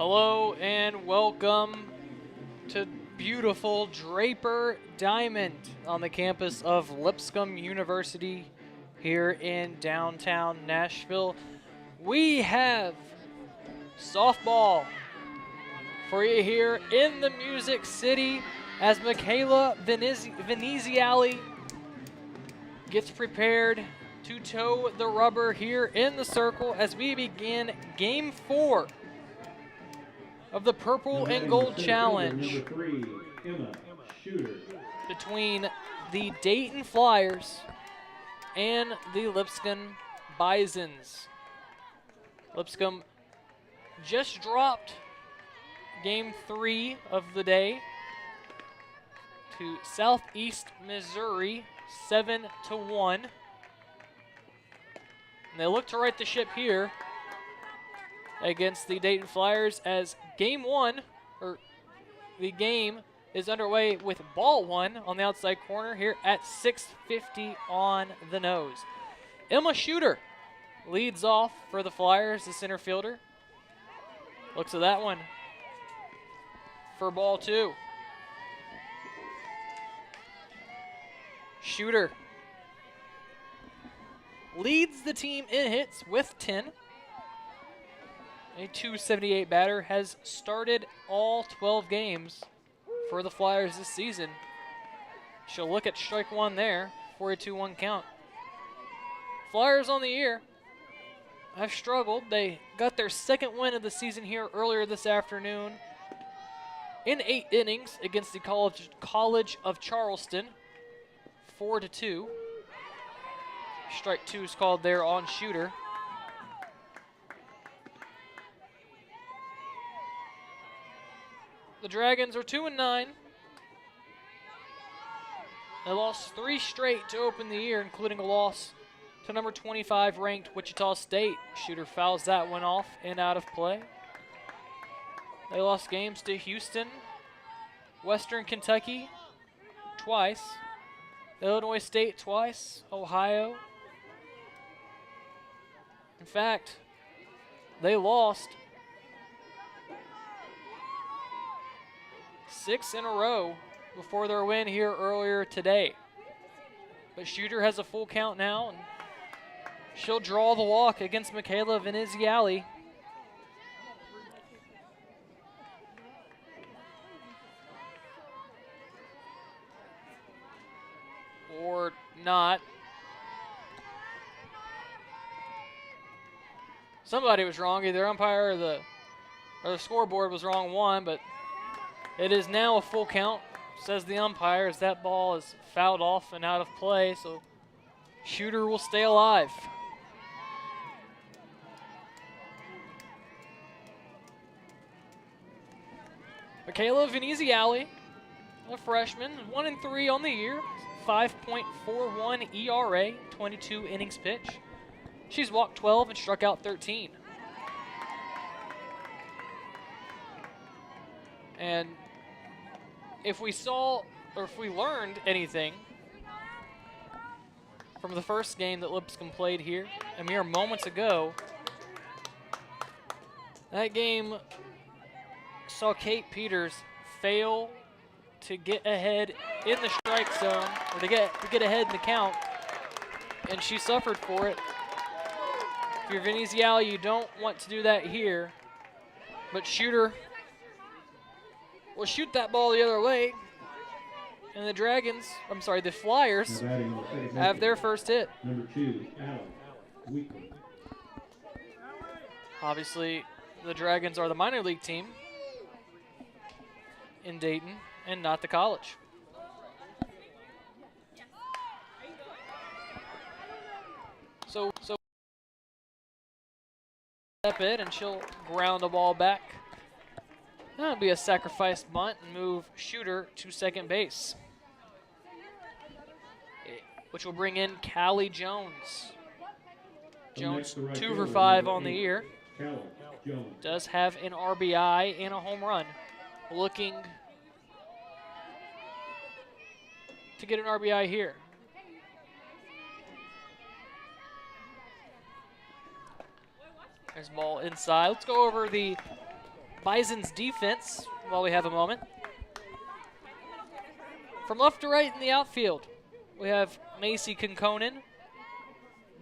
Hello and welcome to beautiful Draper Diamond on the campus of Lipscomb University here in downtown Nashville. We have softball for you here in the Music City as Michaela Veneziali gets prepared to toe the rubber here in the circle as we begin Game 4 of the Purple and Gold Challenge between the Dayton Flyers and the Lipscomb Bisons. Lipscomb just dropped Game 3 of the day to Southeast Missouri, 7-1. And they look to right the ship here against the Dayton Flyers as the game is underway with ball one on the outside corner here at 6:50 on the nose. Emma Shooter leads off for the Flyers, the center fielder. Looks at that one for ball two. Shooter leads the team in hits with 10. A .278 batter, has started all 12 games for the Flyers this season. She'll look at strike one there for a 2-1 count. Flyers on the year have struggled. They got their second win of the season here earlier this afternoon in 8 innings against the College of Charleston, 4-2. Strike two is called there on Shooter. The Dragons are 2-9. They lost 3 straight to open the year, including a loss to number 25 ranked Wichita State. Shooter fouls that one off and out of play. They lost games to Houston, Western Kentucky twice, Illinois State twice, Ohio. In fact, they lost 6 in a row before their win here earlier today. But Shooter has a full count now, and she'll draw the walk against Michaela Veneziali. Or not. Somebody was wrong, either umpire or the scoreboard was wrong one, but it is now a full count, says the umpire, as that ball is fouled off and out of play, so Shooter will stay alive. Michaela Veneziali, a freshman, 1-3 on the year, 5.41 ERA, 22 innings pitched. She's walked 12 and struck out 13. And if we learned anything from the first game that Lipscomb played here a mere moments ago, that game saw Kate Peters fail to get ahead in the strike zone, or to get ahead in the count, and she suffered for it. If you're Veneziali, you don't want to do that here, but Shooter will shoot that ball the other way, and the Flyers have their first hit. Number 2, Weekly. Obviously, the Dragons are the minor league team in Dayton and not the college. So step in, and she'll ground the ball back. That'll be a sacrifice bunt and move Shooter to second base, which will bring in Callie Jones. Jones 2 for 5 on the year. Does have an RBI and a home run. Looking to get an RBI here. There's ball inside. Let's go over the Bisons defense while we have a moment. From left to right in the outfield, we have Macy Conconin,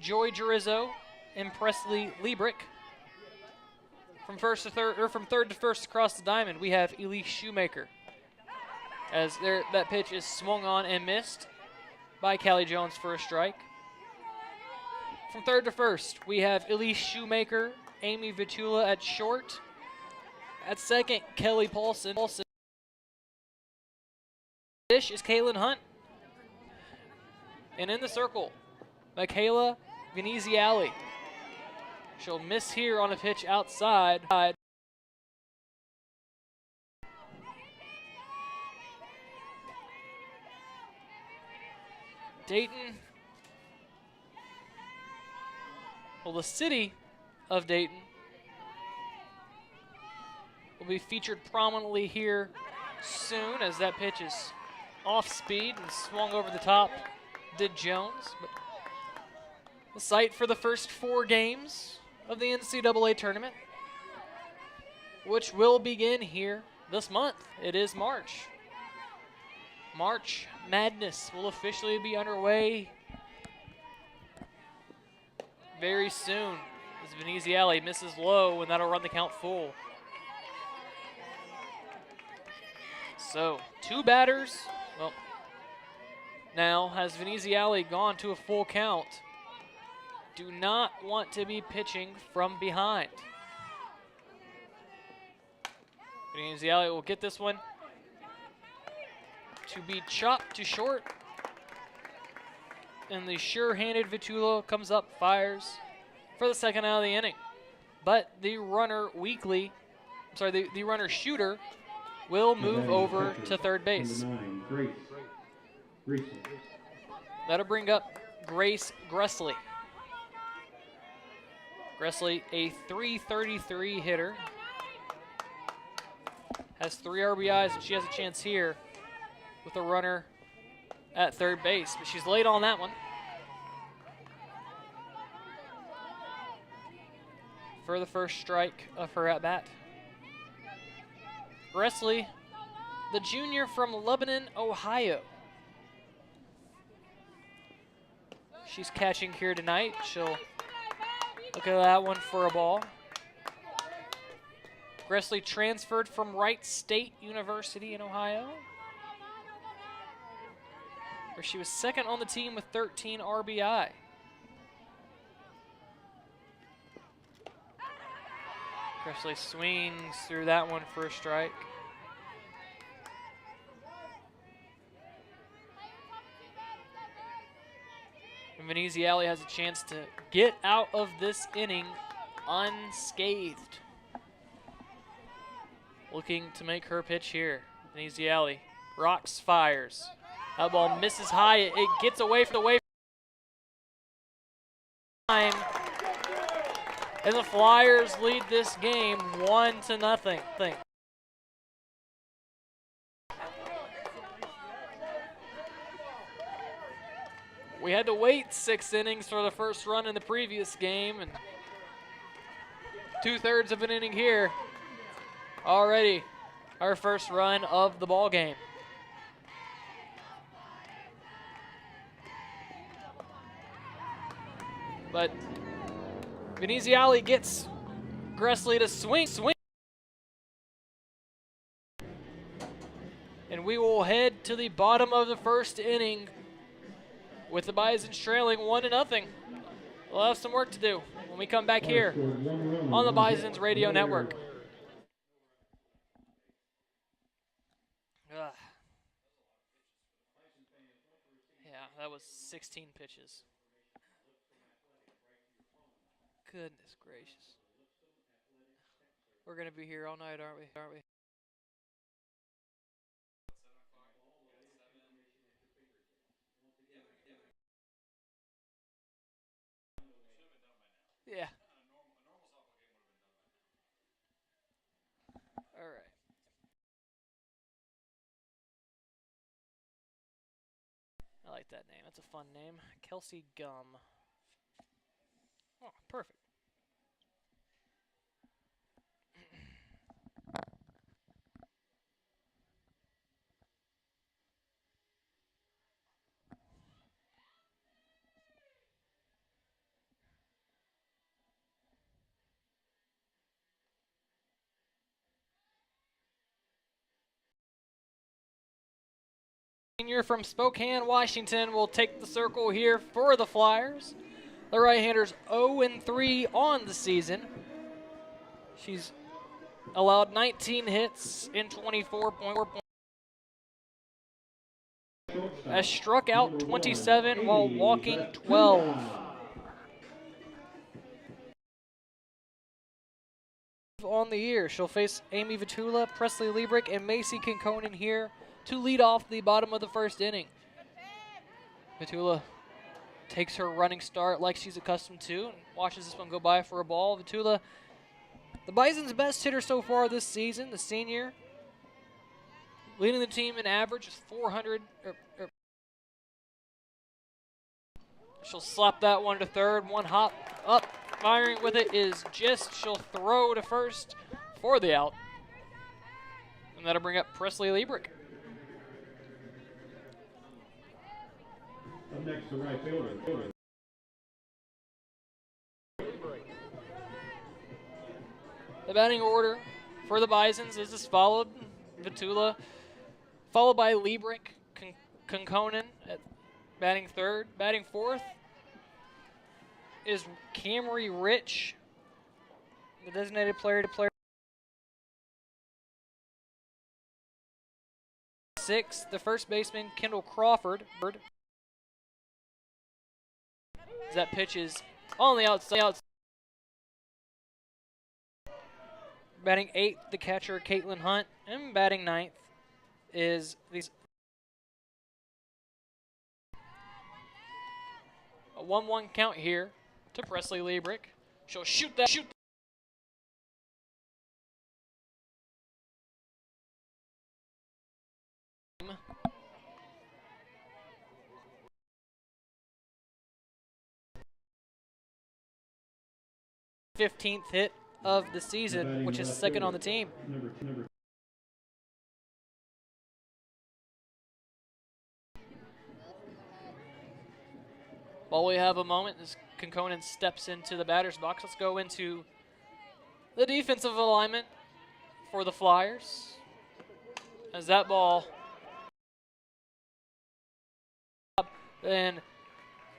Joy Gerizzo, and Presley Liebrick. From third to first across the diamond, we have Elise Shoemaker. As that pitch is swung on and missed by Callie Jones for a strike. From third to first, we have Elise Shoemaker, Amy Vitula at short. At second, Kelly Paulson. Dish is Kaylin Hunt. And in the circle, Michaela Veneziali. She'll miss here on a pitch outside. Dayton. Well, the city of Dayton will be featured prominently here soon, as that pitch is off speed and swung over the top. Did Jones. But the site for the first 4 games of the NCAA tournament, which will begin here this month. It is March. March Madness will officially be underway very soon, as Veneziali misses low, and that'll run the count full. So, 2 batters. Well, now has Veneziali gone to a full count. Do not want to be pitching from behind. Veneziali will get this one to be chopped to short. And the sure-handed Vitula comes up, fires for the second out of the inning. But the runner the runner shooter will move over to third base. That'll bring up Grace Gressley. Gressley, a .333 hitter. Has 3 RBIs, and she has a chance here with a runner at third base, but she's late on that one. For the first strike of her at-bat. Gressley, the junior from Lebanon, Ohio. She's catching here tonight. She'll look at that one for a ball. Gressley transferred from Wright State University in Ohio, where she was second on the team with 13 RBI. Gressley swings through that one for a strike. And Veneziali has a chance to get out of this inning unscathed. Looking to make her pitch here. Veneziali rocks, fires. That ball misses high. It gets away from the wave. And the Flyers lead this game 1-0. We had to wait 6 innings for the first run in the previous game, and 2/3 of an inning here. Already our first run of the ball game. But Veneziali gets Gressley to swing. And we will head to the bottom of the first inning with the Bisons trailing 1-0. We'll have some work to do when we come back here on the Bisons Radio Network. Yeah, that was 16 pitches. Goodness gracious. We're going to be here all night, aren't we? Yeah. All right. I like that name. That's a fun name. Kelsey Gum. Oh, perfect. senior from Spokane, Washington, will take the circle here for the Flyers. The right-hander's 0-3 on the season. She's allowed 19 hits in 24 points. Has struck out 27 while walking 12. On the year, she'll face Amy Vitula, Presley Liebrick, and Macy Kinconen here to lead off the bottom of the first inning. Vitula takes her running start like she's accustomed to and watches this one go by for a ball. Vitula, the Bison's best hitter so far this season, the senior, leading the team in average is 400. She'll slap that one to third. One hop up. Firing with it is just. She'll throw to first for the out. And that'll bring up Presley Liebrick. Up next, the right fielder. The batting order for the Bisons is as followed. Vitula, followed by Liebrick, Kinconen at batting third. Batting fourth is Camry Rich, the designated player to play. Sixth, the first baseman, Kendall Crawford. That pitch is on the outside. Batting eighth, the catcher, Caitlin Hunt. And batting ninth is these. A 1-1 count here to Presley Liebrick. She'll shoot that. 15th hit of the season, which is second on the team. While we have a moment, as Kinconen steps into the batter's box, let's go into the defensive alignment for the Flyers. As that ball, then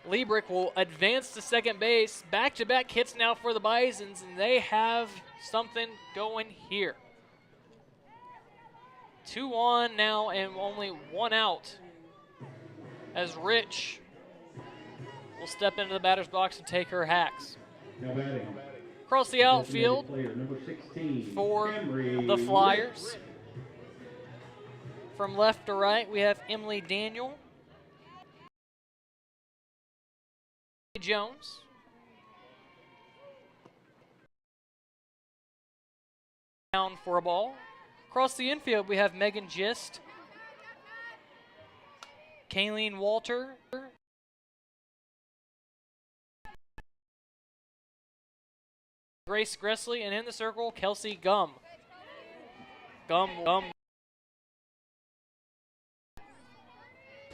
Liebrick will advance to second base. Back-to-back hits now for the Bisons, and they have something going here. 2 on now and only 1 out, as Rich will step into the batter's box and take her hacks. Now batting. Across the outfield Number 16, for the Flyers. From left to right, we have Emily Daniel, Jones, down for a ball. Across the infield, we have Megan Gist, Kayleen Walter, Grace Gressley, and in the circle, Kelsey Gum. Gum.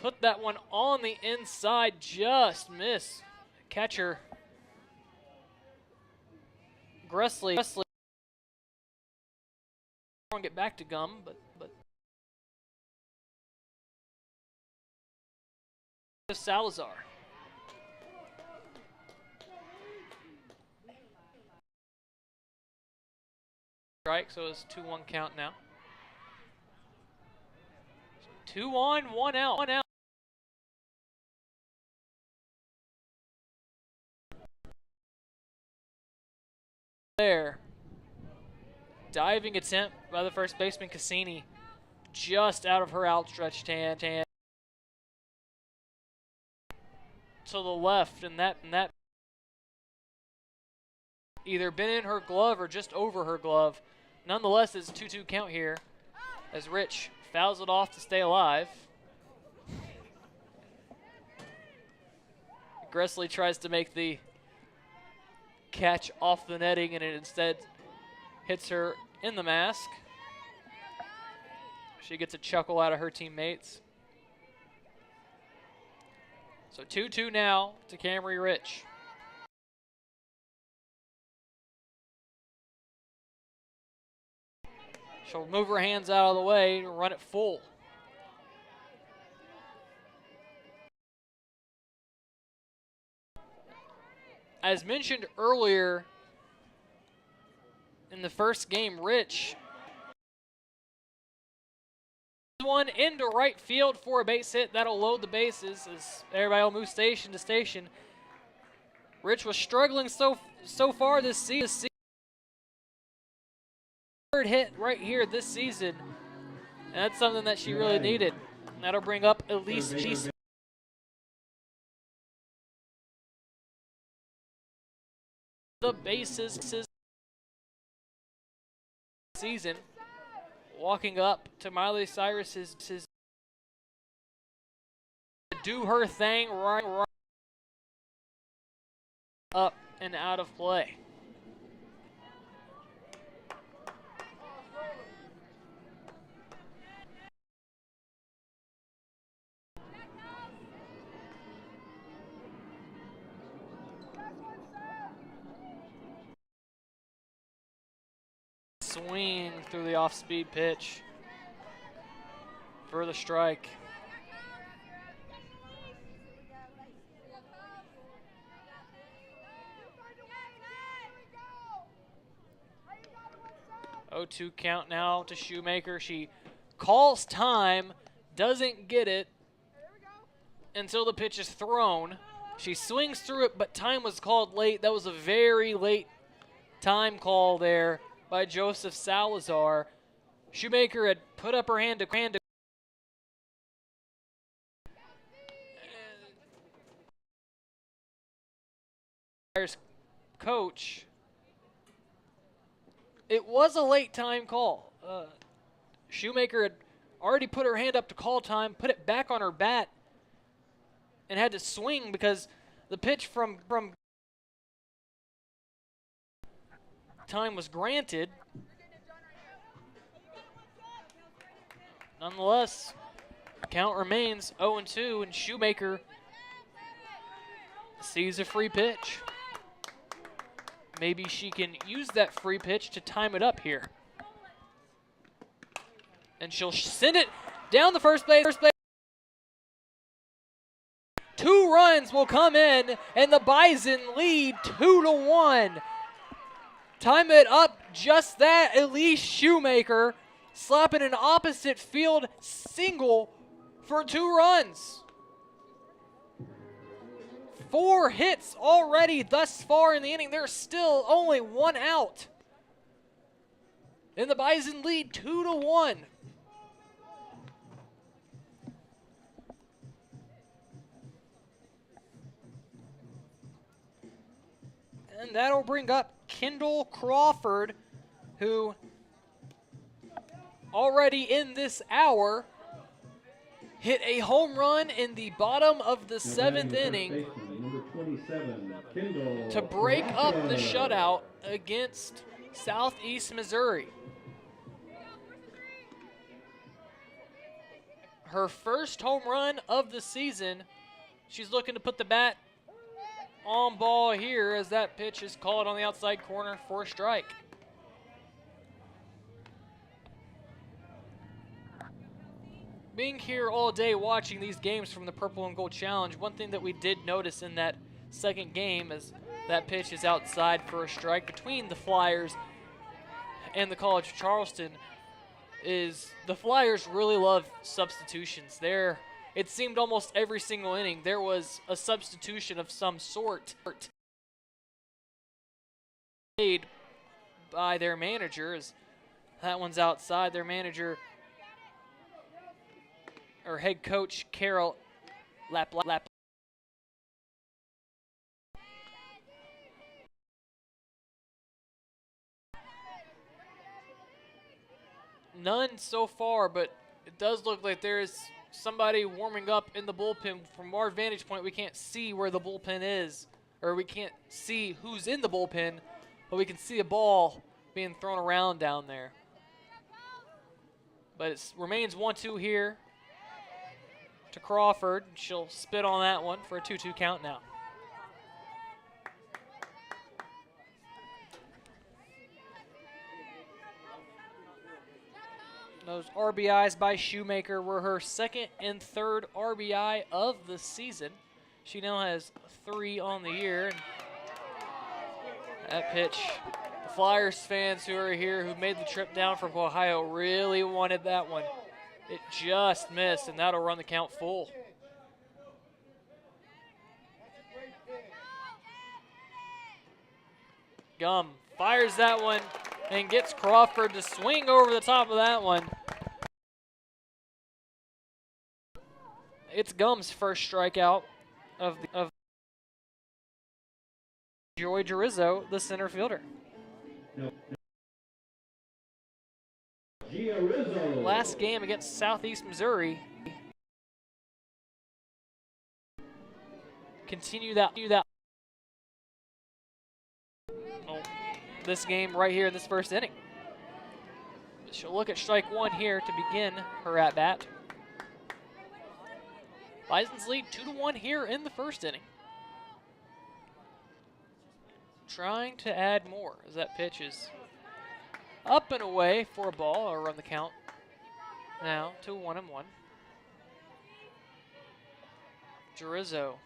Put that one on the inside, just miss. Catcher Gressley. Get back to Gum, but Salazar. Strike, so it's 2-1 count now. 2 on, 1 out. 1 out. There. Diving attempt by the first baseman, Cassini, just out of her outstretched hand. To the left, and that either been in her glove or just over her glove. Nonetheless, it's a 2-2 count here as Rich fouls it off to stay alive. Gressley tries to make the catch off the netting, and it instead hits her in the mask. She gets a chuckle out of her teammates. So 2-2 now to Camry Rich. She'll move her hands out of the way to run it full. As mentioned earlier in the first game, Rich one into right field for a base hit. That'll load the bases as everybody will move station to station. Rich was struggling so far this season. Third hit right here this season, and that's something that she really needed. And that'll bring up Elise G. The bases season, walking up to Miley Cyrus's do her thing right up and out of play. Swing through the off-speed pitch for the strike. Oh, 2 count now to Shoemaker. She calls time, doesn't get it until the pitch is thrown. She swings through it, but time was called late. That was a very late time call there by Joseph Salazar. Shoemaker had put up her hand to coach. It was a late time call. Shoemaker had already put her hand up to call time, put it back on her bat, and had to swing because the pitch from time was granted. Nonetheless, count remains 0-2, and Shoemaker sees a free pitch. Maybe she can use that free pitch to time it up here. And she'll send it down the first base. 2 runs will come in, and the Bison lead 2-1. Time it up just that. Elise Shoemaker slapping an opposite field single for 2 runs. 4 hits already thus far in the inning. There's still only 1 out. And the Bison lead 2-1. And that'll bring up Kendall Crawford, who already in this hour hit a home run in the bottom of the 7th inning to break up the shutout against Southeast Missouri. Her first home run of the season. She's looking to put the bat on ball here as that pitch is called on the outside corner for a strike. Being here all day watching these games from the Purple and Gold Challenge, one thing that we did notice in that second game is that pitch is outside for a strike between the Flyers and the College of Charleston. Is the Flyers really love substitutions. It seemed almost every single inning there was a substitution of some sort made by their manager. As that one's outside, their manager or head coach Carol Lap. None so far, but it does look like there is somebody warming up in the bullpen. From our vantage point, we can't see where the bullpen is, or we can't see who's in the bullpen, but we can see a ball being thrown around down there. But it remains 1-2 here to Crawford. She'll spit on that one for a 2-2 count now. Those RBIs by Shoemaker were her second and third RBI of the season. She now has 3 on the year. And That pitch, the Flyers fans who are here, who made the trip down from Ohio, really wanted that one. It just missed, and that'll run the count full. Gum fires that one and gets Crawford to swing over the top of that one. It's Gum's first strikeout of Joey Girizzo, the center fielder. Last game against Southeast Missouri. Continue that. Oh, this game right here in this first inning. She'll look at strike one here to begin her at bat. Bisons lead 2-1 here in the first inning. Trying to add more as that pitch is up and away for a ball. I'll run the count now to 1-1. Girizzo.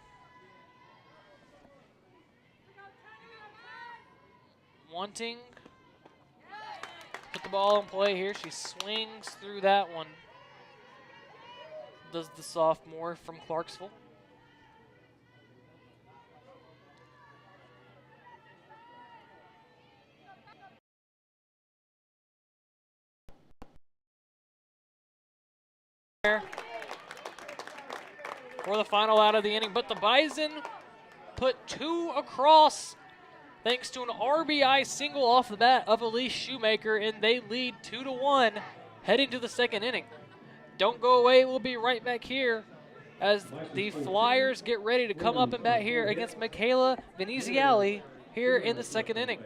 Wanting to put the ball in play here. She swings through that one. Does the sophomore from Clarksville. For the final out of the inning, but the Bison put two across thanks to an RBI single off the bat of Elise Shoemaker, and they lead 2-1 heading to the second inning. Don't go away, we'll be right back here as the Flyers get ready to come up and bat here against Michaela Veneziali here in the second inning.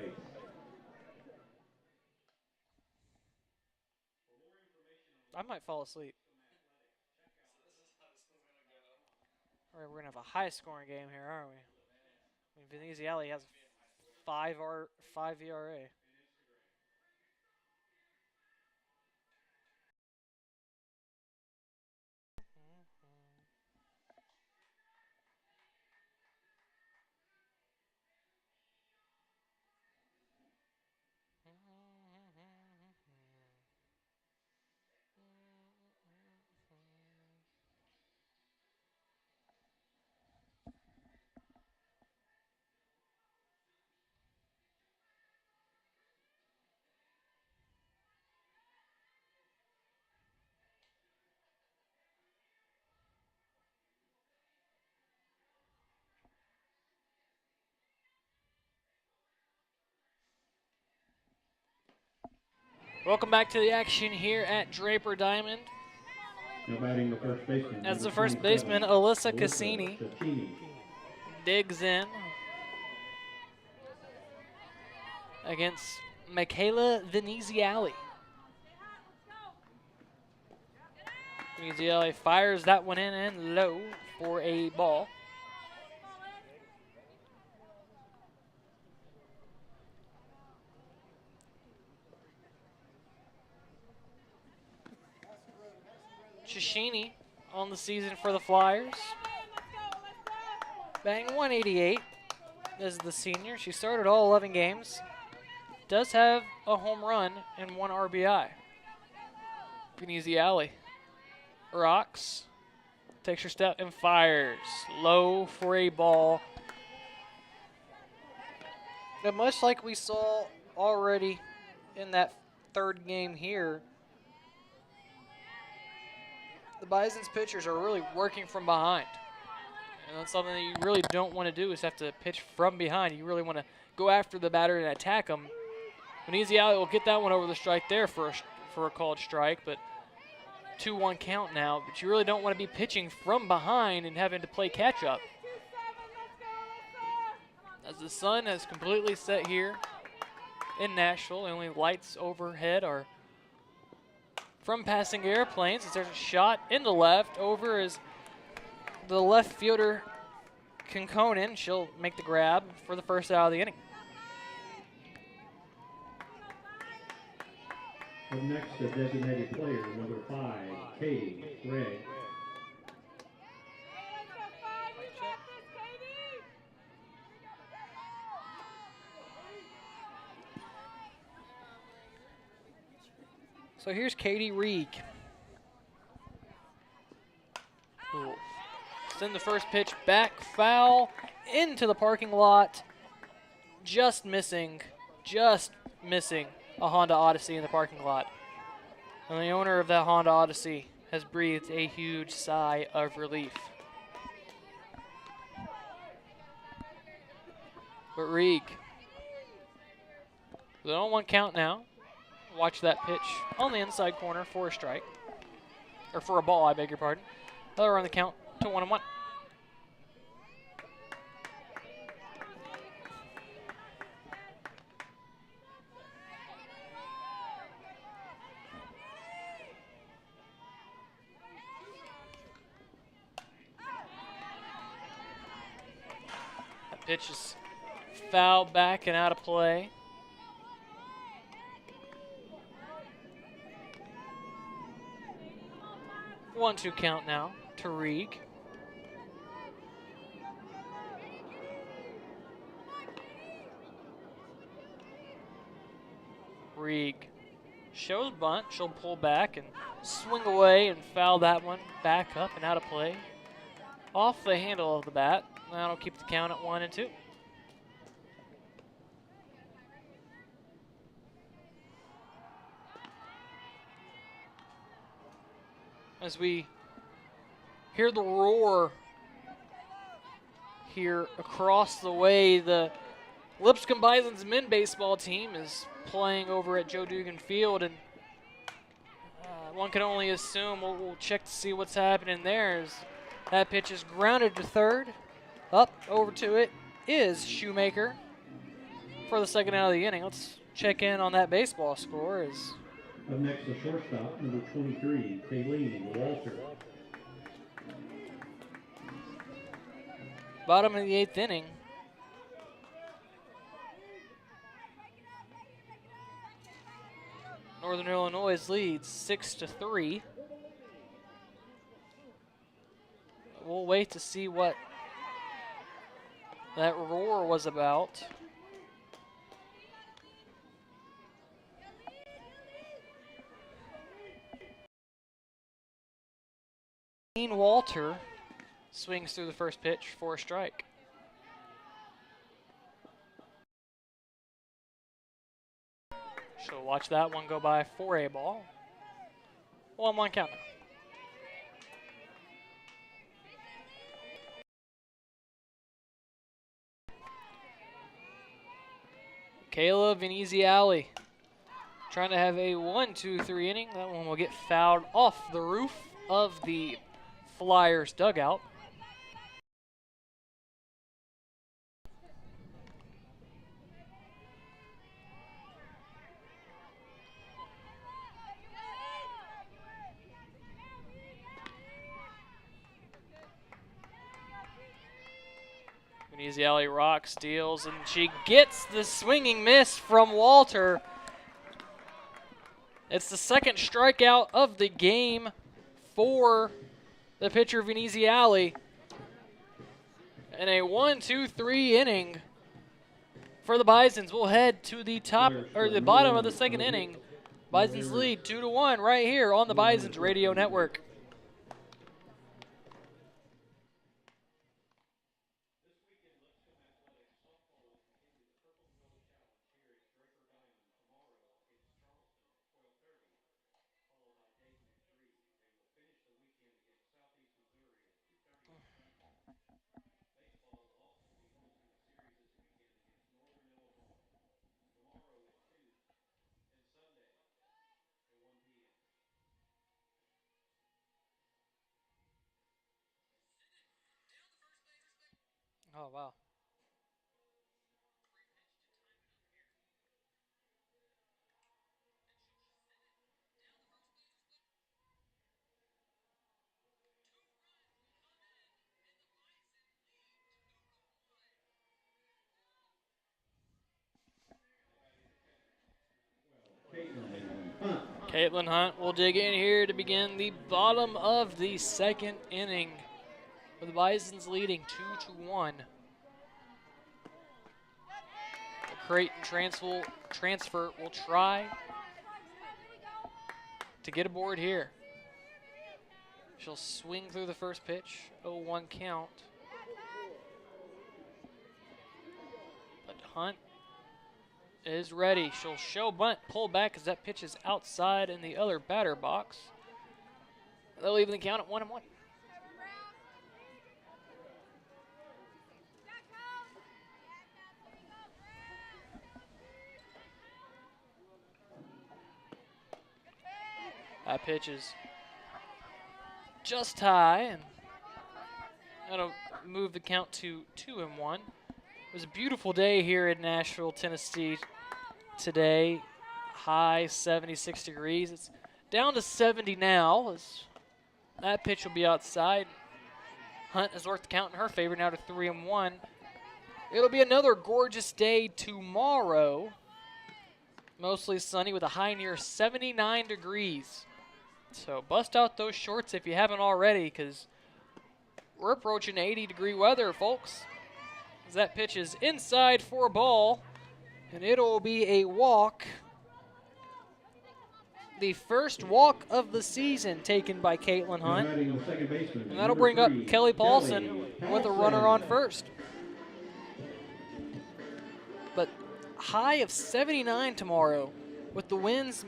I might fall asleep. All right, we're going to have a high-scoring game here, aren't we? I mean, Veneziali has 5 ERA. Welcome back to the action here at Draper Diamond. Now batting the first baseman. As the first baseman, Alyssa Cassini digs in against Michaela Veneziali. Veneziali fires that one in and low for a ball. Shishini on the season for the Flyers. Batting 188 as the senior. She started all 11 games. Does have a home run and 1 RBI. Veneziali rocks, takes her step and fires. Low for a ball. And much like we saw already in that third game here, the Bison's pitchers are really working from behind. And that's something that you really don't want to do, is have to pitch from behind. You really want to go after the batter and attack them. Veneziali will get that one over the strike there for a called strike, but 2-1 count now. But you really don't want to be pitching from behind and having to play catch up. As the sun has completely set here in Nashville, the only lights overhead are from passing airplanes. As there's a shot in the left, over is the left fielder Kinkonen. She'll make the grab for the first out of the inning. Up next, the designated player, number 5, Katie Gregg. So here's Katie Reeg, who will send the first pitch back, foul, into the parking lot, just missing a Honda Odyssey in the parking lot. And the owner of that Honda Odyssey has breathed a huge sigh of relief. But Reeg, the 0-1 count now. Watch that pitch on the inside corner for a strike. Or for a ball, I beg your pardon. Another on the count to 1-1. That pitch is fouled back and out of play. 1-2 count now to Reeg. Reeg shows bunt. She'll pull back and swing away and foul that one back up and out of play. Off the handle of the bat. That'll keep the count at 1-2. As we hear the roar here across the way, the Lipscomb Bisons men baseball team is playing over at Joe Dugan Field, and one can only assume, we'll check to see what's happening there, as that pitch is grounded to third. Up over to it is Shoemaker for the second out of the inning. Let's check in on that baseball score. Up next, the shortstop, number 23, Kayleen Walter. Bottom of the 8th inning. Northern Illinois leads 6-3. We'll wait to see what that roar was about. Walter swings through the first pitch for a strike. She'll watch that one go by for a ball. 1-1 count now. Kayla Veneziali trying to have a 1-2-3 inning. That one will get fouled off the roof of the Flyers dugout. Veneziali rocks, deals, and she gets the swinging miss from Walter. It's the second strikeout of the game for the pitcher Veneziali. And a 1-2-3 inning for the Bisons. We'll head to the top or the bottom of the second inning. Bisons lead 2-1 right here on the Bisons Radio Network. Oh, wow. Caitlin Hunt will dig in here to begin the bottom of the second inning, with the Bisons leading 2-1. The Creighton transfer will try to get aboard here. She'll swing through the first pitch, 0-1 count. But Hunt is ready. She'll show bunt, pull back as that pitch is outside in the other batter box. They'll even the count at 1-1. That pitch is just high, and that'll move the count to 2-1. It was a beautiful day here in Nashville, Tennessee today. High 76 degrees. It's down to 70 now. As that pitch will be outside. Hunt has worked the count in her favor now to 3-1. It'll be another gorgeous day tomorrow. Mostly sunny with a high near 79 degrees. So bust out those shorts if you haven't already, because we're approaching 80-degree weather, folks. As that pitch is inside for a ball, and it'll be a walk. The first walk of the season taken by Caitlin Hunt. And that'll bring up Kelly Paulson with a runner on first. But high of 79 tomorrow with the winds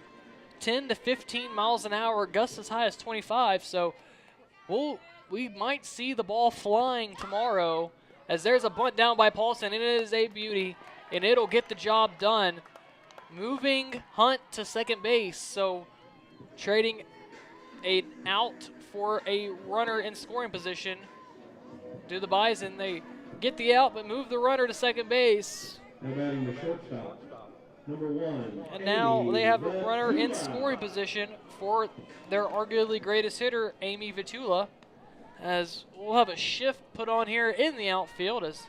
10 to 15 miles an hour, gusts as high as 25. So we might see the ball flying tomorrow, as there's a bunt down by Paulson. It is a beauty, and it'll get the job done. Moving Hunt to second base, so trading an out for a runner in scoring position. Do the Bison, they get the out but move the runner to second base. Now batting the shortstop, number 1. And now they have a runner in scoring position for their arguably greatest hitter, Amy Vitula, as we'll have a shift put on here in the outfield as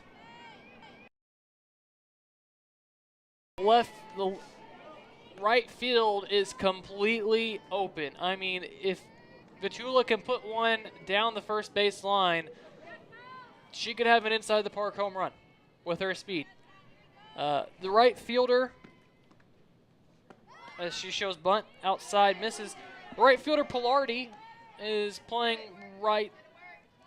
the right field is completely open. I mean, if Vitula can put one down the first base line, she could have an inside the park home run with her speed. The right fielder, as she shows bunt outside, misses. The right fielder, Pilardi, is playing right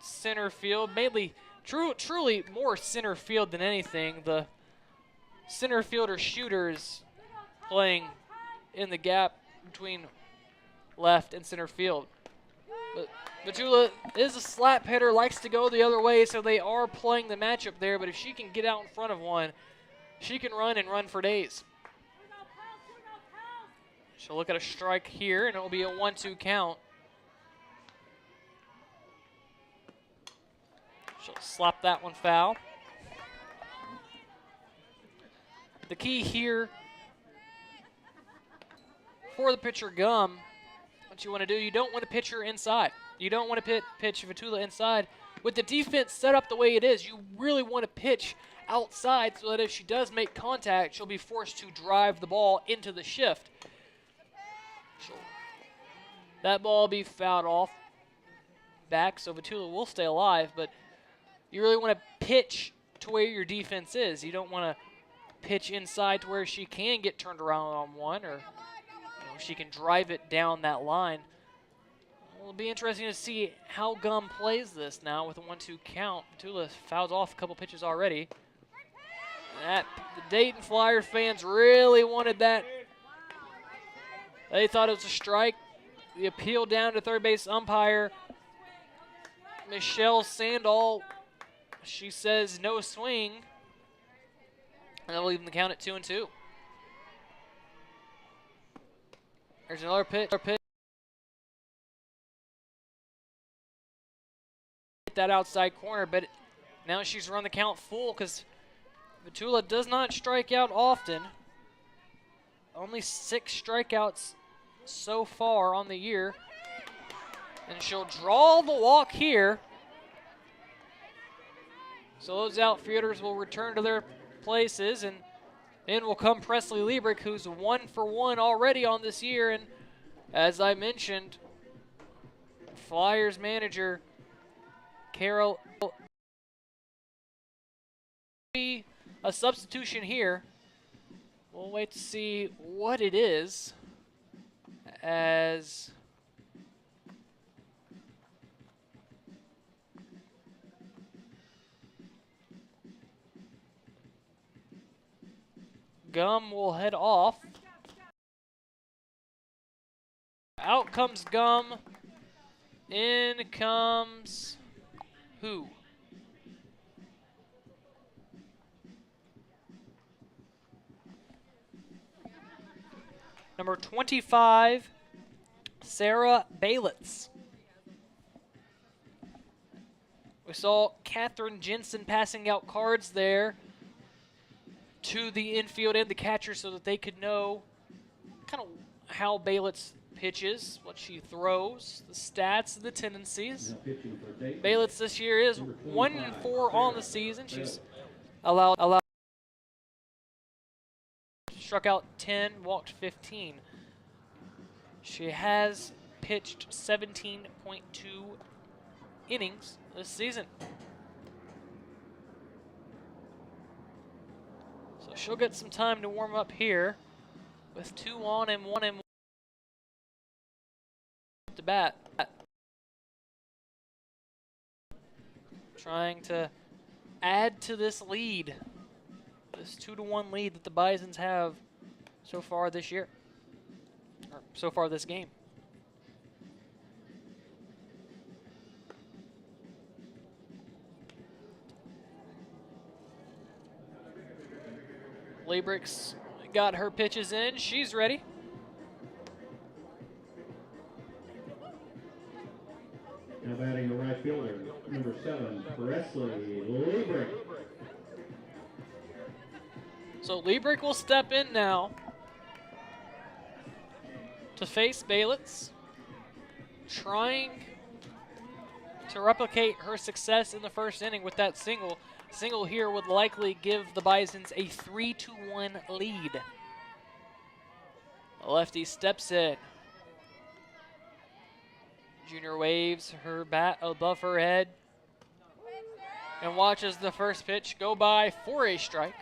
center field, mainly truly more center field than anything. The center fielder shooters playing in the gap between left and center field. But Vitula is a slap hitter, likes to go the other way, so they are playing the matchup there. But if she can get out in front of one, she can run and run for days. She'll look at a strike here, and it will be a 1-2 count. She'll slap that one foul. The key here for the pitcher, Gum, what you want to do, you don't want to pitch her inside. You don't want to pitch Vitula inside. With the defense set up the way it is, you really want to pitch outside so that if she does make contact, she'll be forced to drive the ball into the shift. That ball will be fouled off back, so Vitula will stay alive, but you really want to pitch to where your defense is. You don't want to pitch inside to where she can get turned around on one, or she can drive it down that line. It'll be interesting to see how Gum plays this now with a 1-2 count. Vitula fouls off a couple pitches already. The Dayton Flyer fans really wanted that. They thought it was a strike. The appeal down to third base umpire, Michelle Sandall. She says no swing. And they'll leave the count at 2-2. There's another pitch. That outside corner, but now she's run the count full because Vitula does not strike out often. Only 6 strikeouts so far on the year. And she'll draw the walk here. So those outfielders will return to their places, and in will come Presley Liebrick, who's 1 for 1 already on this year. And as I mentioned, Flyers manager Carol, be a substitution here. We'll wait to see what it is, as Gum will head off. Out comes Gum. In comes who? Number 25, Sarah Baylitz. We saw Catherine Jensen passing out cards there to the infield and the catcher so that they could know kind of how Baylitz pitches, what she throws, the stats, the tendencies. Baylitz this year is 1-4 on the season. She's allowed struck out 10, walked 15. She has pitched 17.2 innings this season. So she'll get some time to warm up here with 2 on and 1 to bat. Trying to add to this lead, this 2-1 lead that the Bisons have so far this year, or so far this game. Liebrick's got her pitches in. She's ready. Now batting the right fielder, number 7, Presley Liebrick. So Liebrick will step in now to face Baylitz, trying to replicate her success in the first inning with that single. Single here would likely give the Bisons a 3-1 lead. The lefty steps in. Junior waves her bat above her head and watches the first pitch go by for a strike.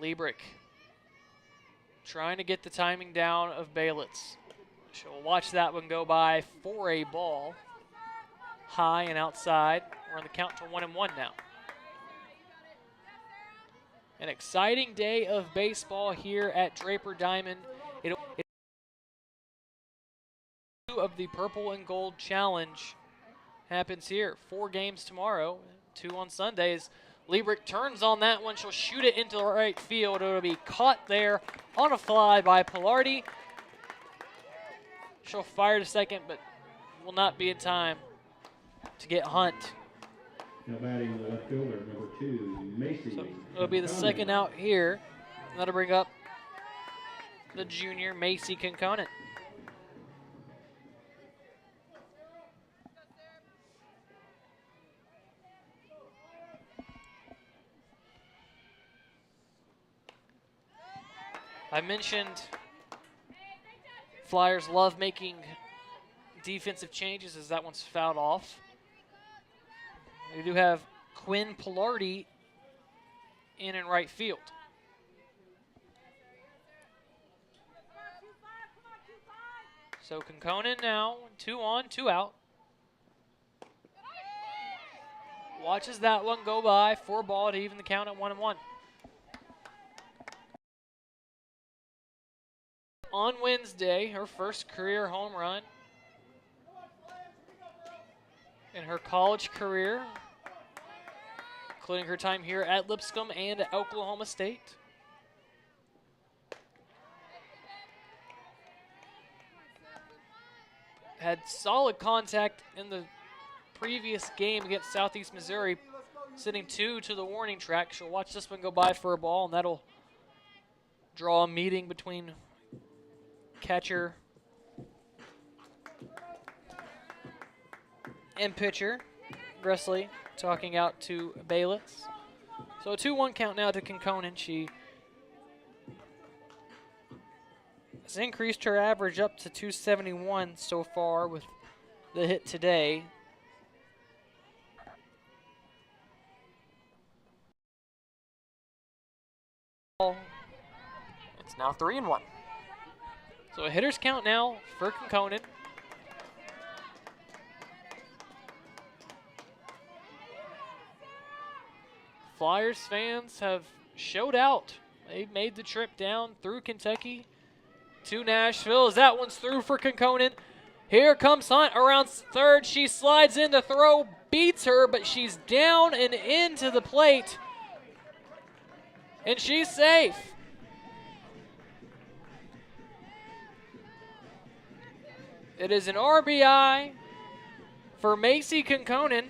Liebrick trying to get the timing down of Baylitz. She'll watch that one go by for a ball. High and outside. We're on the count to 1-1 now. An exciting day of baseball here at Draper Diamond. It of the Purple and Gold Challenge happens here. 4 games tomorrow, 2 on Sundays. Liebrick turns on that one. She'll shoot it into the right field. It'll be caught there on a fly by Pilardi. She'll fire to second, but will not be in time to get Hunt. Now batting the left fielder, number 2, Macy. So it'll be the second out here. That'll bring up the junior Macy Conconant. I mentioned Flyers love making defensive changes as that one's fouled off. We do have Quinn Pilardi in right field. So Conconant now, 2 on, 2 out. Watches that one go by for a ball to even the count at 1-1. On Wednesday, her first career home run in her college career, including her time here at Lipscomb and at Oklahoma State. Had solid contact in the previous game against Southeast Missouri, sitting 2 to the warning track. She'll watch this one go by for a ball, and that'll draw a meeting between catcher and pitcher. Gressley talking out to Baylitz. So a 2-1 count now to Conconant. She has increased her average up to 271 so far with the hit today. It's now 3-1. So a hitter's count now for Conconan. Flyers fans have showed out. They made the trip down through Kentucky to Nashville as that one's through for Conconan. Here comes Hunt around third. She slides in to throw, beats her, but she's down and into the plate. And she's safe. It is an RBI for Macy Conconan.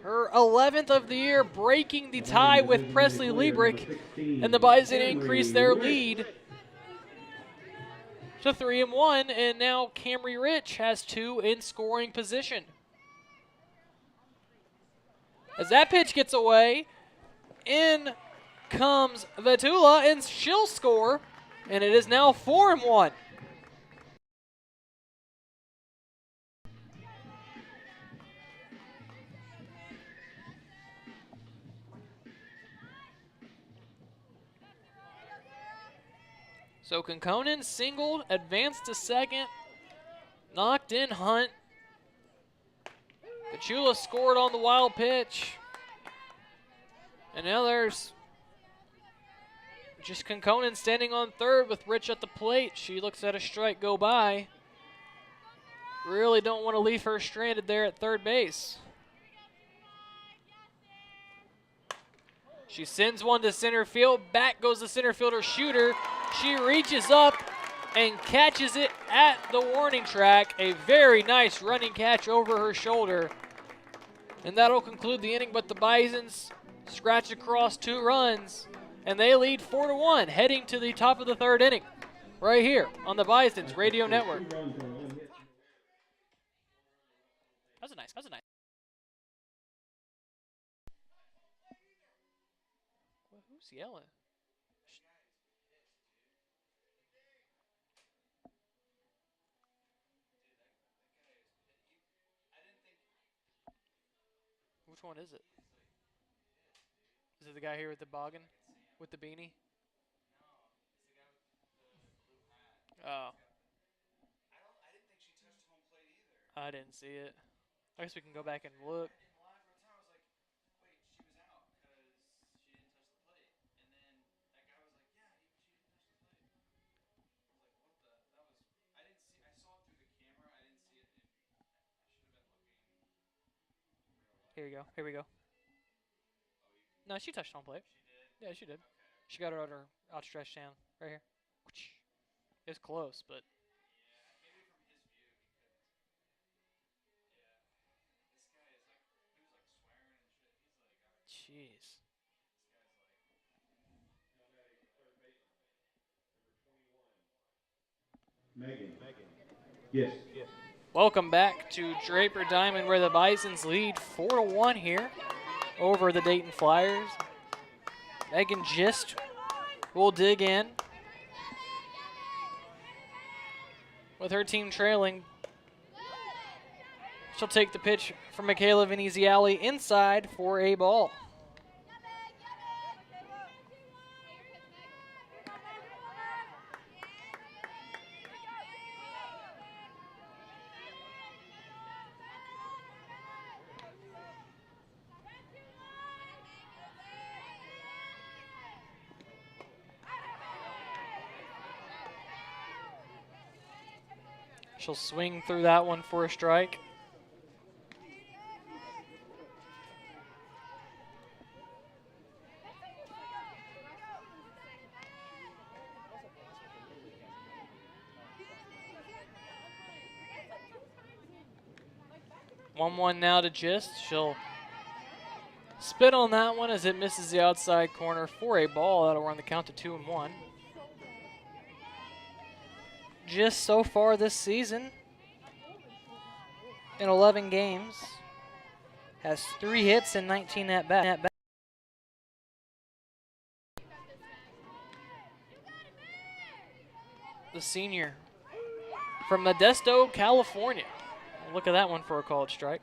Her 11th of the year, breaking the tie with Presley Liebrick, and the Bison increase their lead to 3-1, and now Camry Rich has 2 in scoring position. As that pitch gets away, in comes Vetula, and she'll score, and it is now 4-1. So Conconan singled, advanced to second, knocked in Hunt. Petula scored on the wild pitch. And now there's just Conconan standing on third with Rich at the plate. She looks at a strike go by. Really don't want to leave her stranded there at third base. She sends one to center field. Back goes the center fielder Shooter. She reaches up and catches it at the warning track. A very nice running catch over her shoulder. And that'll conclude the inning, but the Bisons scratch across 2 runs, and they lead 4-1, heading to the top of the 3rd inning, right here on the Bisons Radio Network. That was a nice. Well, who's yelling? Which one is it? Is it the guy here with the boggin? With the beanie? Oh. I didn't see it. I guess we can go back and look. Here we go. No, she touched home plate. Yeah, she did. She got her on her outstretched hand right here. It's close, but. Jeez. Megan. Yes. Welcome back to Draper Diamond, where the Bisons lead 4-1 here over the Dayton Flyers. Megan Gist will dig in with her team trailing. She'll take the pitch from Michaela Veneziali inside for a ball. She'll swing through that one for a strike. One now to Gist. She'll spit on that one as it misses the outside corner for a ball. That'll run the count to 2-1. Just so far this season, in 11 games, has 3 hits and 19 at bat. The senior from Modesto, California. Look at that one for a called strike.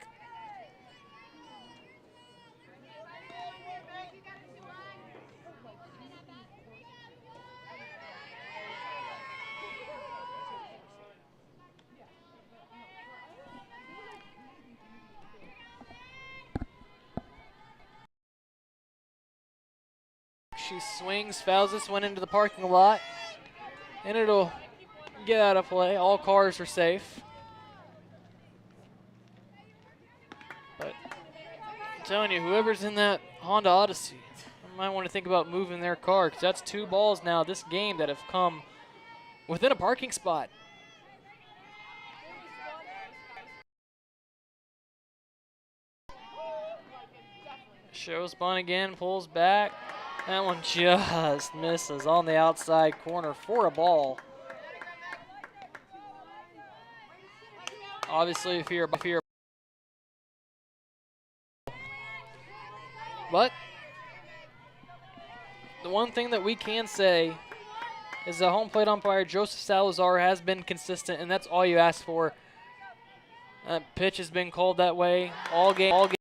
She swings, fouls this one into the parking lot, and it'll get out of play. All cars are safe. But I'm telling you, whoever's in that Honda Odyssey, I might want to think about moving their car, because that's 2 balls now this game that have come within a parking spot. Shows bunt again, pulls back. That one just misses on the outside corner for a ball. Obviously, if you're but the one thing that we can say is the home plate umpire, Joseph Salazar, has been consistent, and that's all you ask for. Pitch has been called that way all game.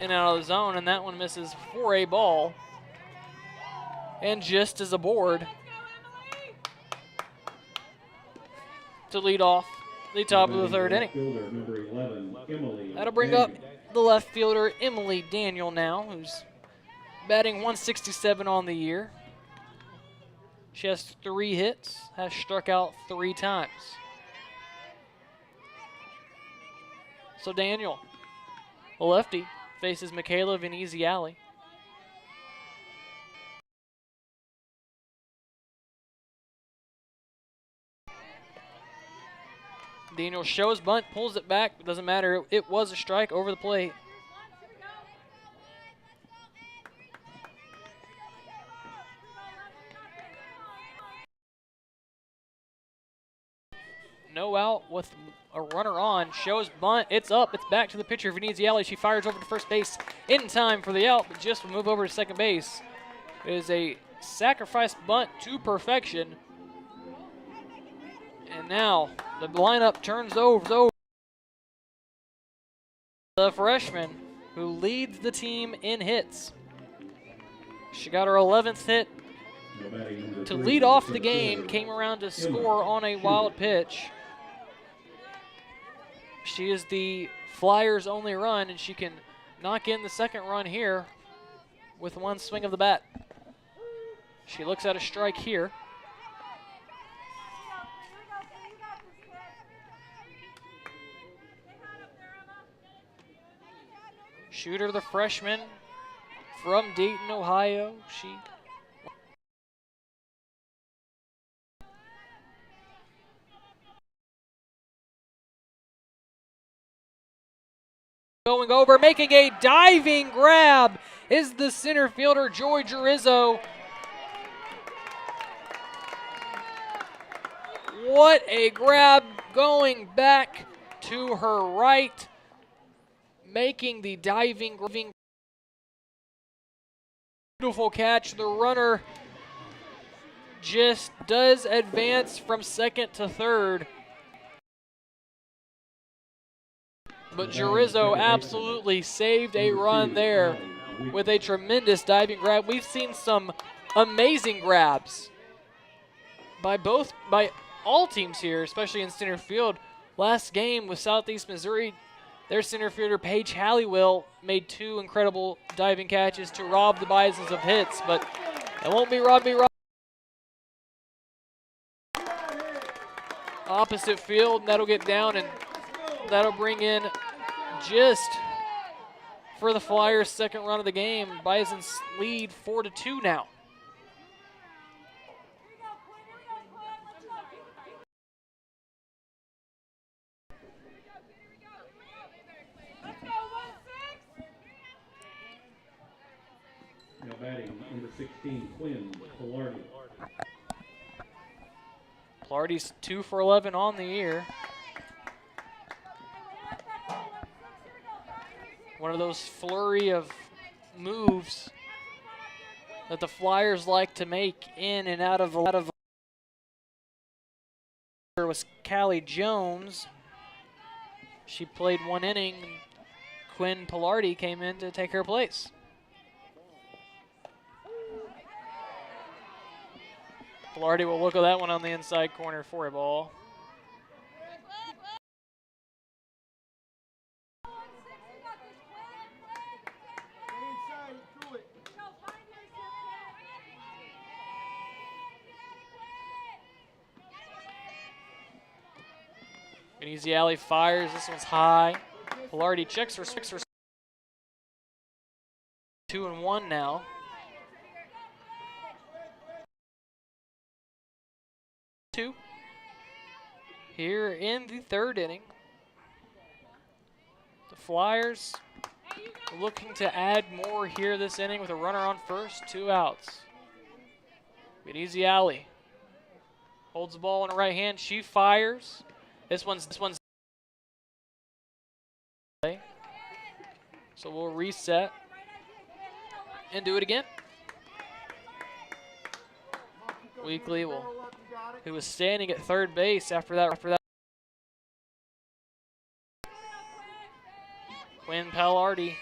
In and out of the zone, and that one misses for a ball. And just as a board to lead off the top of the 3rd inning. Number 11, That'll bring up the left fielder, Emily Daniel, now, who's batting 167 on the year. She has 3 hits, has struck out 3 times. So Daniel, a lefty, faces Michaela Veneziali. Daniel shows bunt, pulls it back. Doesn't matter. It was a strike over the plate. No out with a runner on. Shows bunt. It's up. It's back to the pitcher, Veneziali. She fires over to first base in time for the out, but just will move over to second base. It is a sacrifice bunt to perfection. And now the lineup turns over. The freshman who leads the team in hits. She got her 11th hit to lead off the game, came around to score on a wild pitch. She is the Flyers' only run, and she can knock in the second run here with one swing of the bat. She looks at a strike here. Shooter, the freshman from Dayton, Ohio. She going over, making a diving grab is the center fielder, Joy Jurizzo. What a grab, going back to her right, making the diving. Beautiful catch. The runner just does advance from second to third. But Jurizzo absolutely saved a run there with a tremendous diving grab. We've seen some amazing grabs by all teams here, especially in center field. Last game with Southeast Missouri, their center fielder, Paige Halliwell, made 2 incredible diving catches to rob the Bisons of hits, but it won't be Robbie. Opposite field, and that'll get down, and that'll bring in just for the Flyers' second run of the game. Bisons lead 4-2 now. Now batting number 16, Quinn Pilardi. Pilardi's 2 for 11 on the year. One of those flurry of moves that the Flyers like to make in and out of was Callie Jones. She played 1 inning. Quinn Pilardi came in to take her place. Pilardi will look at that one on the inside corner for a ball. An easy alley fires. This one's high. Pilardi checks her. 2-1 now. Two. Here in the third inning. The Flyers looking to add more here this inning with a runner on first, 2 outs. An easy alley. Holds the ball in her right hand. She fires. This one's. So we'll reset and do it again. Weekly who was standing at third base after that. Quinn Pilardi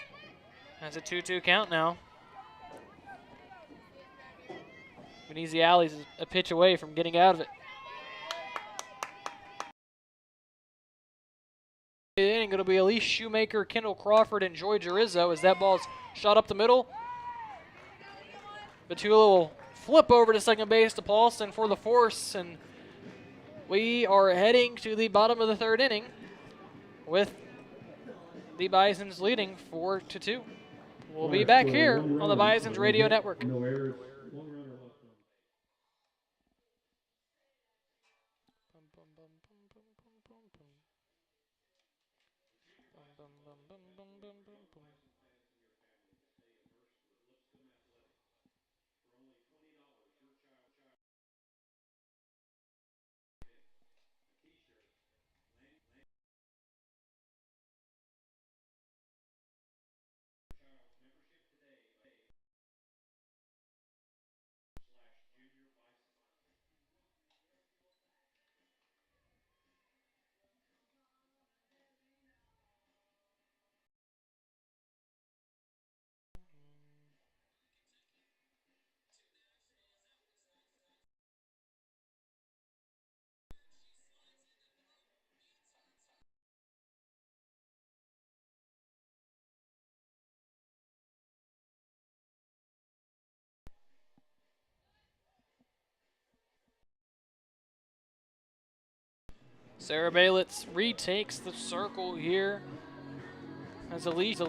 has a 2-2 count now. An easy alley's a pitch away from getting out of it. Inning going to be Elise Shoemaker, Kendall Crawford, and Joy Gerizzo as that ball's shot up the middle. Batula will flip over to second base to Paulson for the force, and we are heading to the bottom of the third inning with the Bisons leading 4-2. We'll be back here on the Bisons Radio Network. No errors. One runner left on. Sarah Baylitz retakes the circle here as Elise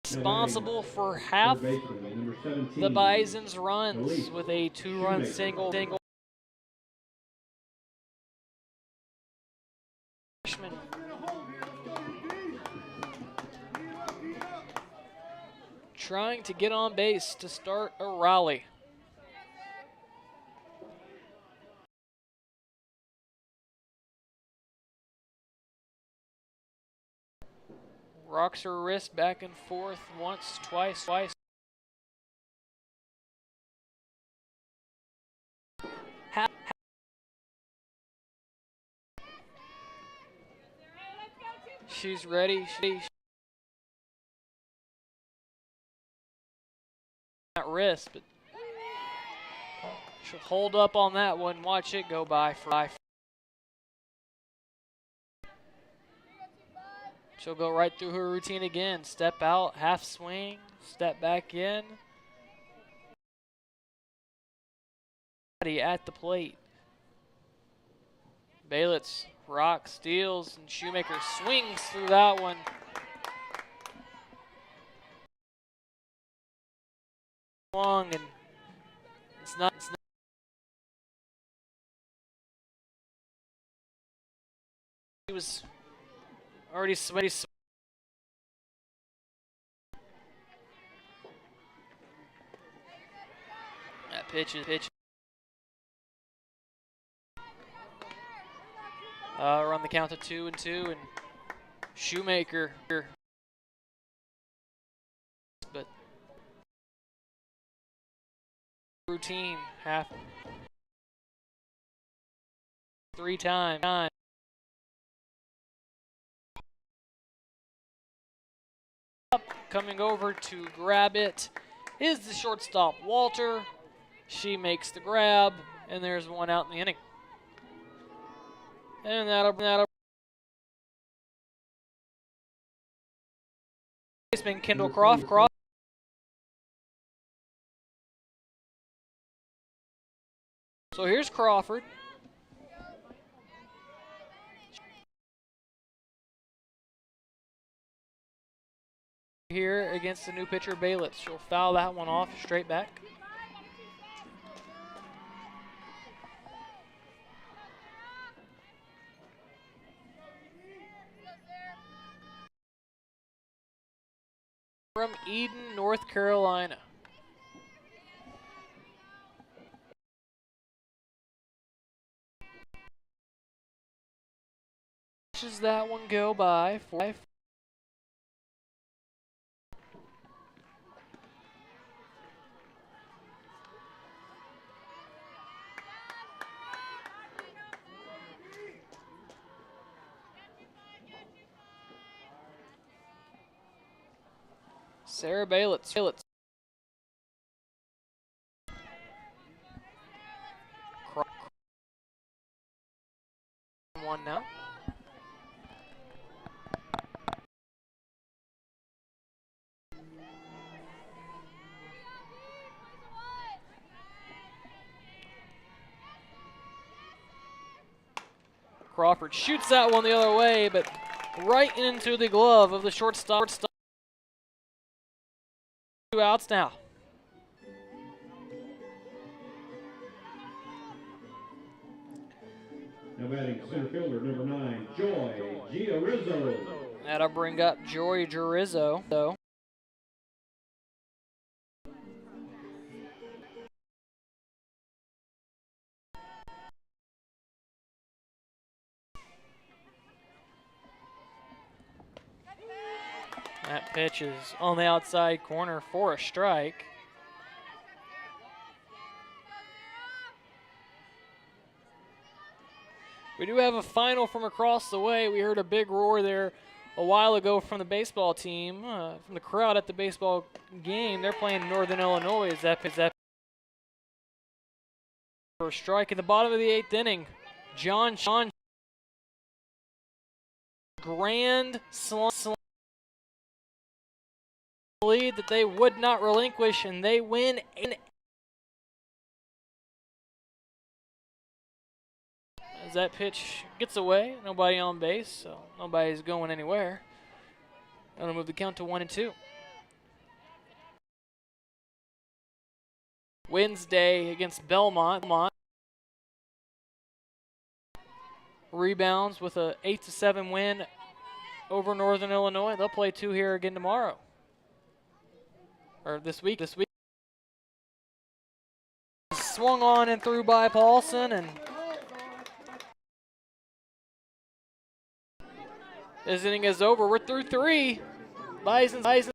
responsible for half the Bisons' runs with a 2-run single. Trying to get on base to start a rally. Rocks her wrist back and forth once, twice. She's ready. That wrist, but she'll hold up on that one. Watch it go by. She'll go right through her routine again. Step out, half swing, step back in. At the plate. Baylitz rocks, steals, and Shoemaker swings through that one. Long, and it's not. He was already sweaty. That pitch. Run the count to 2-2, and Shoemaker. But routine half 3 times. Coming over to grab it is the shortstop Walter. She makes the grab, and there's one out in the inning. And that'll baseman Kendall Crawford. So here's Crawford. here against the new pitcher, Baylitz. She'll foul that one off straight back. From Eden, North Carolina. Does that one go by? 5. Sarah Baylitz. One now. Crawford shoots that one the other way, but right into the glove of the shortstop. 2 outs now. Now batting center fielder, number 9, Joy Giarizzo. That'll bring up Joy Giarizzo, though. That pitch is on the outside corner for a strike. We do have a final from across the way. We heard a big roar there a while ago from the baseball team, from the crowd at the baseball game. They're playing Northern Illinois. Is that for a strike at the bottom of the 8th inning? John grand slam lead that they would not relinquish, and they win. As that pitch gets away, nobody on base, so nobody's going anywhere. Gonna move the count to 1-2. Wednesday against Belmont. Rebounds with a 8-7 win over Northern Illinois. They'll play 2 here again tomorrow. Or this week. Swung on and through by Paulson, and this inning is over. We're through 3. Bisons.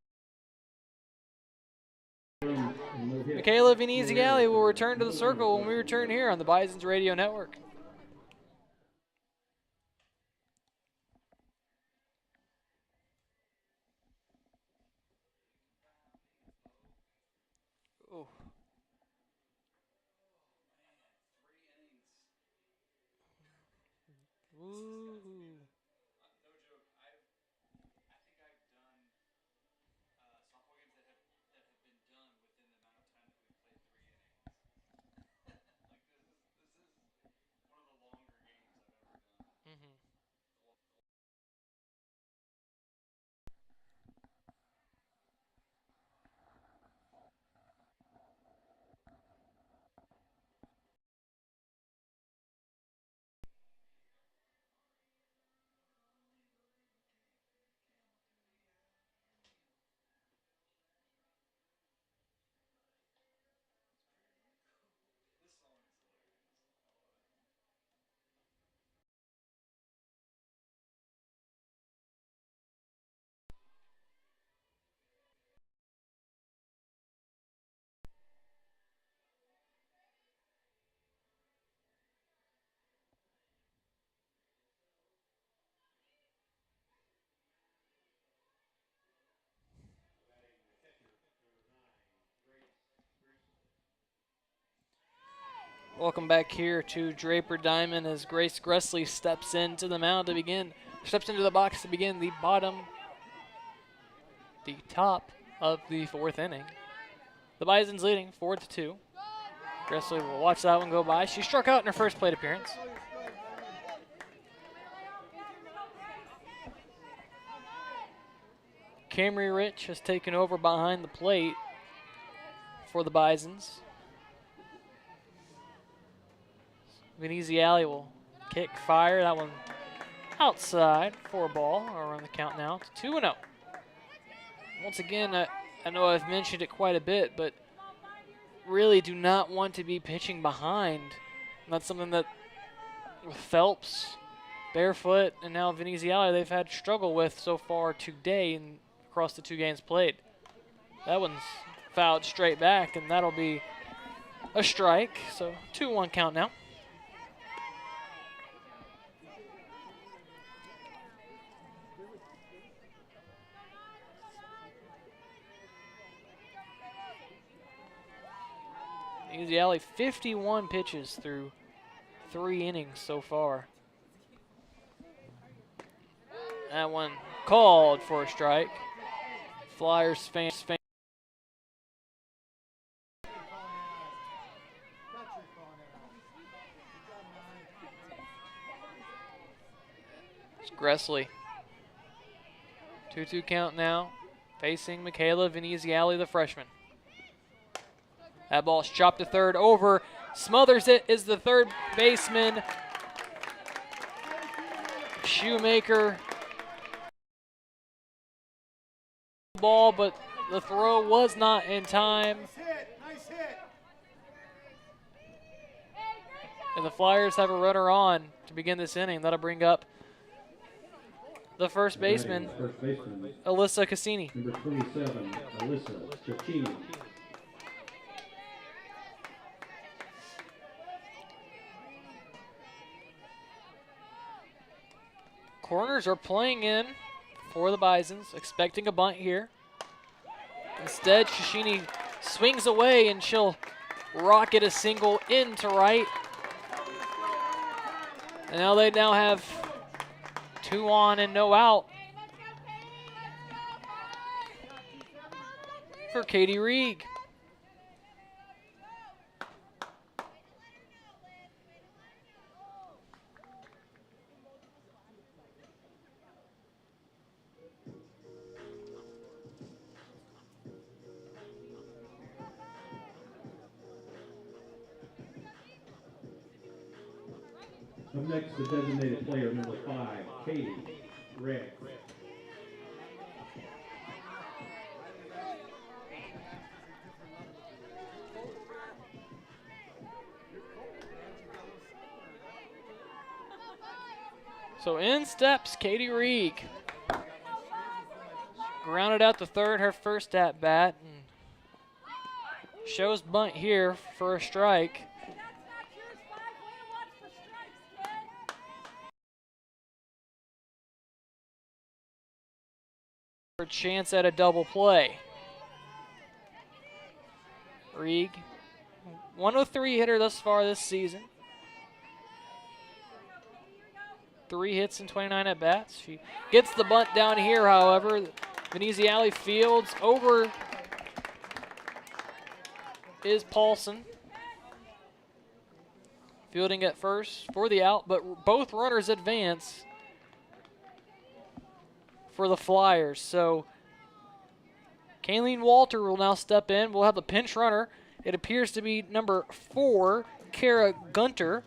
Michaela Veneziale will return to the circle when we return here on the Bisons Radio Network. Oh. Ooh. Welcome back here to Draper Diamond as Grace Gressley steps into the mound to begin, steps into the box to begin the top of the 4th inning. The Bisons leading 4-2. Gressley will watch that one go by. She struck out in her first plate appearance. Camry Rich has taken over behind the plate for the Bisons. Veneziale will kick, fire. That one outside for a ball. Or on the count now to 2-0. Once again, I know I've mentioned it quite a bit, but really do not want to be pitching behind. And that's something that Phelps, Barefoot, and now Veneziale, they've had struggle with so far today and across the 2 games played. That one's fouled straight back, and that'll be a strike. So 2-1 count now. Veneziale 51 pitches through 3 innings so far. That one called for a strike. Flyers fans. It's Gressley. 2-2 count now. Facing Michaela Veneziale, the freshman. That ball's chopped to third over. Smothers it is the third baseman. Shoemaker. Ball, but the throw was not in time. Nice hit. And the Flyers have a runner on to begin this inning. That'll bring up the first baseman, Alyssa Cassini. Number 27, Alyssa Cassini. Corners are playing in for the Bisons, expecting a bunt here. Instead, Shishini swings away, and she'll rocket a single into right. And now they have 2 on and no out for Katie Reeg. Up next, the designated player, number 5, Katie Reeg. So in steps Katie Reeg. Grounded out to third, her first at bat, and shows bunt here for a strike. For a chance at a double play. Reeg, 103 hitter thus far this season. 3 hits and 29 at bats. She gets the bunt down here, however. Veneziale fields over is Paulson. Fielding at first for the out, but both runners advance for the Flyers. So Kayleen Walter will now step in. We'll have a pinch runner. It appears to be number 4, Kara Gunter,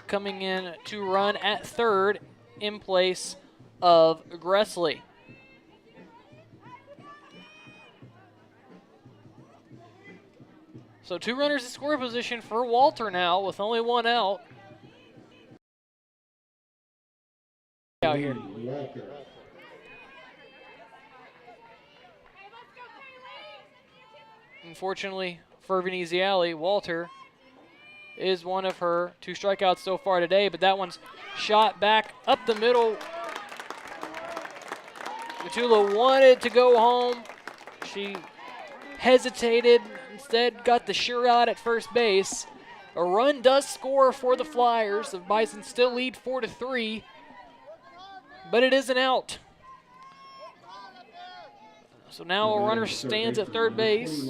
coming in to run at third in place of Gressley. So 2 runners in scoring position for Walter now with only 1 out. Out here. Unfortunately for Veneziale, Walter is one of her 2 strikeouts so far today, but that one's shot back up the middle. Matula wanted to go home. She hesitated, instead got the sure out at first base. A run does score for the Flyers. The Bison still lead 4-3, but it is an out. So now a runner stands at third base.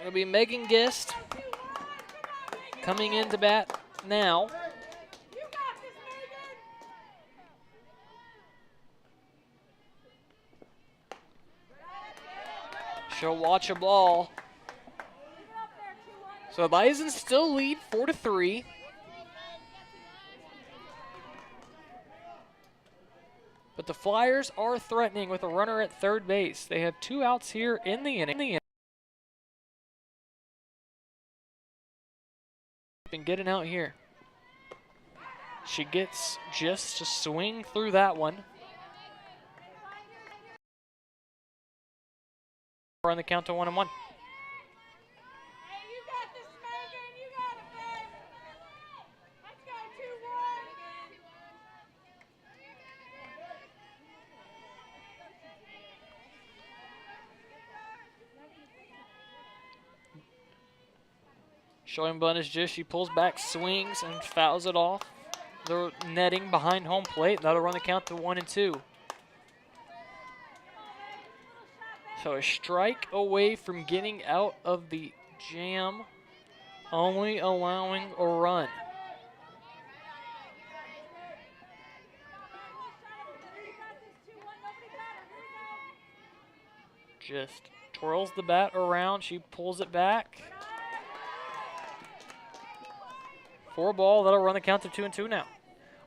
It'll be Megan Gist coming in to bat now. She'll watch a ball. So the Bisons still lead 4-3. But the Flyers are threatening with a runner at third base. They have 2 outs here in the inning. Been getting out here. She gets just to swing through that one. We're on the count to 1-1. Showing bunt is just, she pulls back, swings, and fouls it off. The netting behind home plate. That'll run the count to 1-2. So a strike away from getting out of the jam, only allowing a run. Just twirls the bat around. She pulls it back. For a ball, that'll run the count to 2-2 now.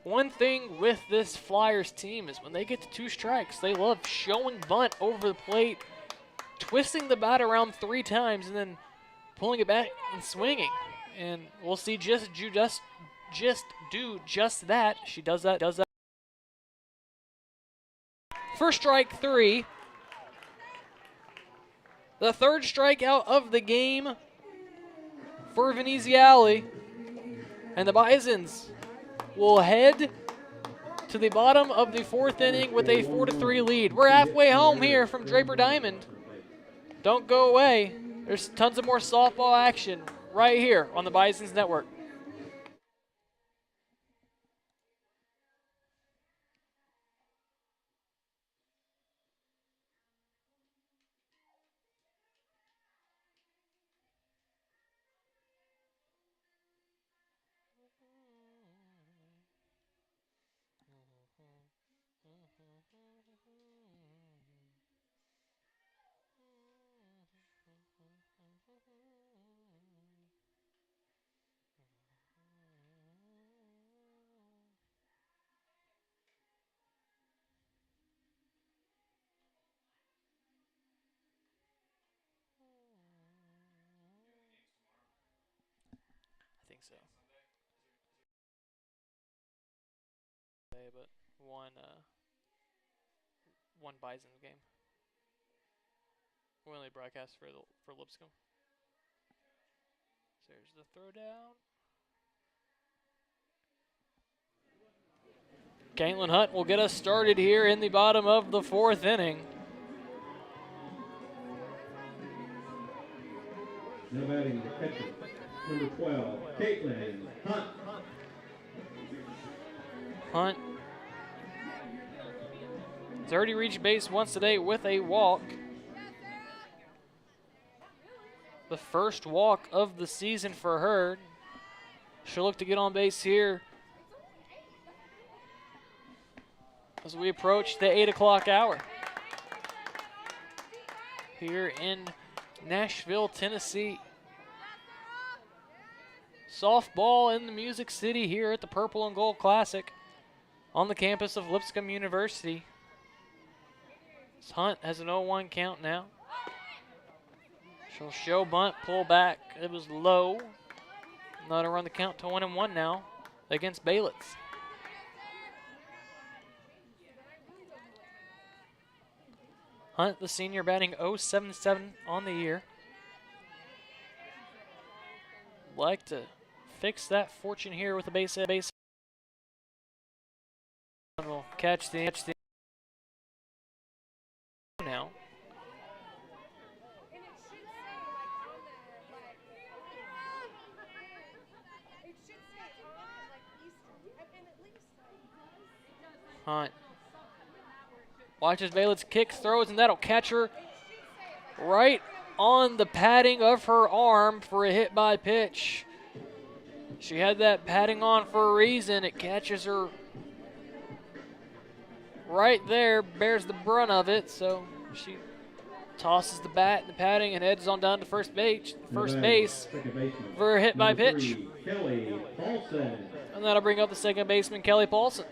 One thing with this Flyers team is when they get to 2 strikes, they love showing bunt over the plate, twisting the bat around 3 times, and then pulling it back and swinging. And we'll see just do just that. She does that. For strike 3. The 3rd strikeout of the game for Veneziale. And the Bisons will head to the bottom of the 4th inning with a 4-3 lead. We're halfway home here from Draper Diamond. Don't go away. There's tons of more softball action right here on the Bisons Network. I think so. But one Bisons game. We only broadcast for Lipscomb. So there's the throwdown. Caitlin Hunt will get us started here in the bottom of the 4th inning. Now batting the catcher, number 12, Caitlin Hunt. Hunt has already reached base once today with a walk. The first walk of the season for her. She'll look to get on base here as we approach the 8 o'clock hour here in Nashville, Tennessee. Softball in the Music City here at the Purple and Gold Classic on the campus of Lipscomb University. Hunt has an 0-1 count now. She'll show bunt, pull back. It was low. Not to run the count to 1-1 now against Baylitz. Hunt, the senior, batting .077 on the year. Like to fix that fortune here with a base hit. We'll catch the now. Hunt watches Baylitz, kicks, throws, and that'll catch her right on the padding of her arm for a hit by pitch. She had that padding on for a reason. It catches her right there, bears the brunt of it, so she tosses the bat and the padding and heads on down to first base. Second baseman. For a hit by Number pitch. 3, Kelly Paulson. And that'll bring up the second baseman, Kelly Paulson.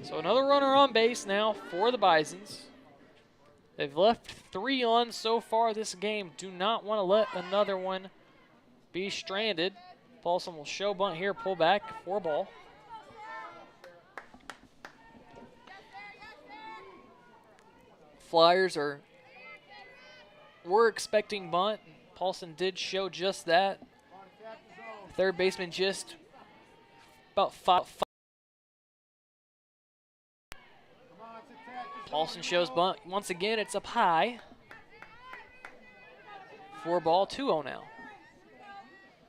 So another runner on base now for the Bisons. They've left 3 on so far this game. Do not want to let another one be stranded. Paulson will show bunt here, pull back, 4 ball. Flyers were expecting bunt. Paulson did show just that. Third baseman just about 5. Paulson shows bunt. Once again, it's up high. 4 ball, 2-0 now.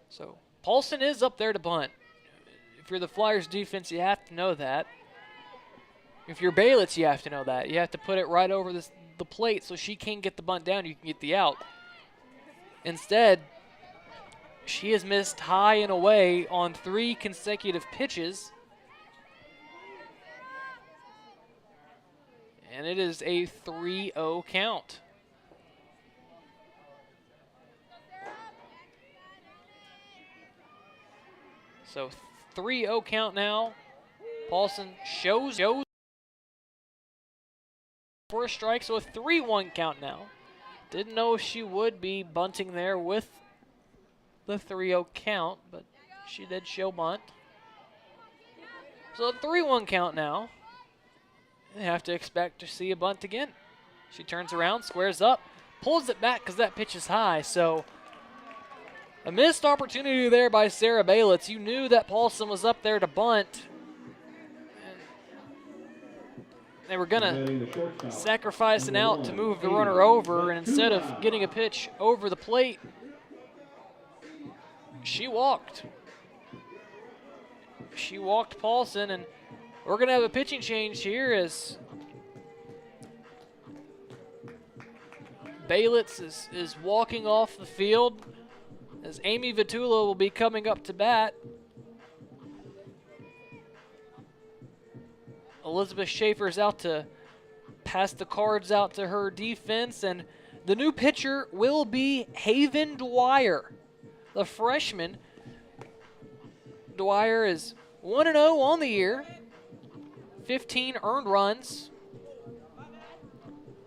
So Paulson is up there to bunt. If you're the Flyers defense, you have to know that. If you're Baylitz, you have to know that. You have to put it right over the plate so she can get the bunt down, you can get the out. Instead, she has missed high and away on 3 consecutive pitches. And it is a 3-0 count. So 3-0 count now. Paulson shows for a strike, so a 3-1 count now. Didn't know if she would be bunting there with the 3-0 count, but she did show bunt. So a 3-1 count now. They have to expect to see a bunt again. She turns around, squares up, pulls it back because that pitch is high. So a missed opportunity there by Sarah Baylitz. You knew that Paulson was up there to bunt. They were going to sacrifice an out to move the runner over, and instead of getting a pitch over the plate, she walked. She walked Paulson, and we're going to have a pitching change here as Baylitz is walking off the field, as Amy Vitula will be coming up to bat. Elizabeth Schaefer's out to pass the cards out to her defense, and the new pitcher will be Haven Dwyer, the freshman. Dwyer is 1-0 on the year, 15 earned runs,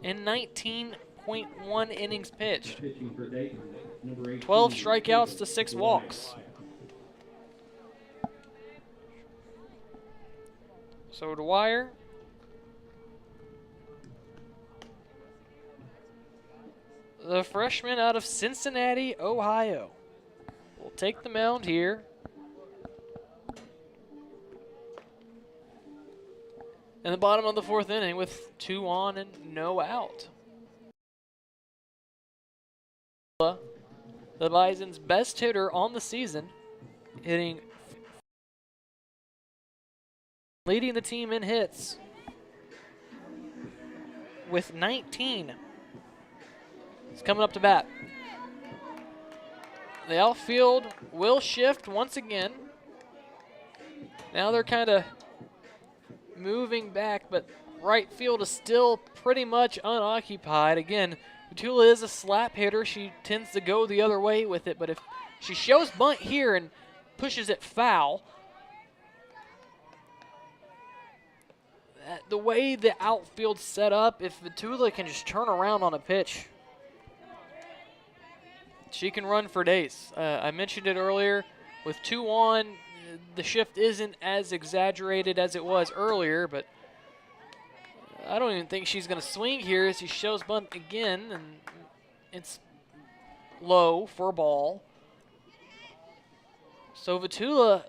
and 19.1 innings pitched. 12 strikeouts to 6 walks. So Dwyer, the freshman out of Cincinnati, Ohio, will take the mound here. In the bottom of the 4th inning with 2 on and no out. The Bison's best hitter on the season, leading the team in hits with 19. He's coming up to bat. The outfield will shift once again. Now they're kind of moving back, but right field is still pretty much unoccupied. Again, Vitula is a slap hitter. She tends to go the other way with it, but if she shows bunt here and pushes it foul, the way the outfield's set up, if Vitula can just turn around on a pitch, she can run for days. I mentioned it earlier. With 2 on, the shift isn't as exaggerated as it was earlier, but I don't even think she's going to swing here as she shows bunt again, and it's low for a ball. So Vitula,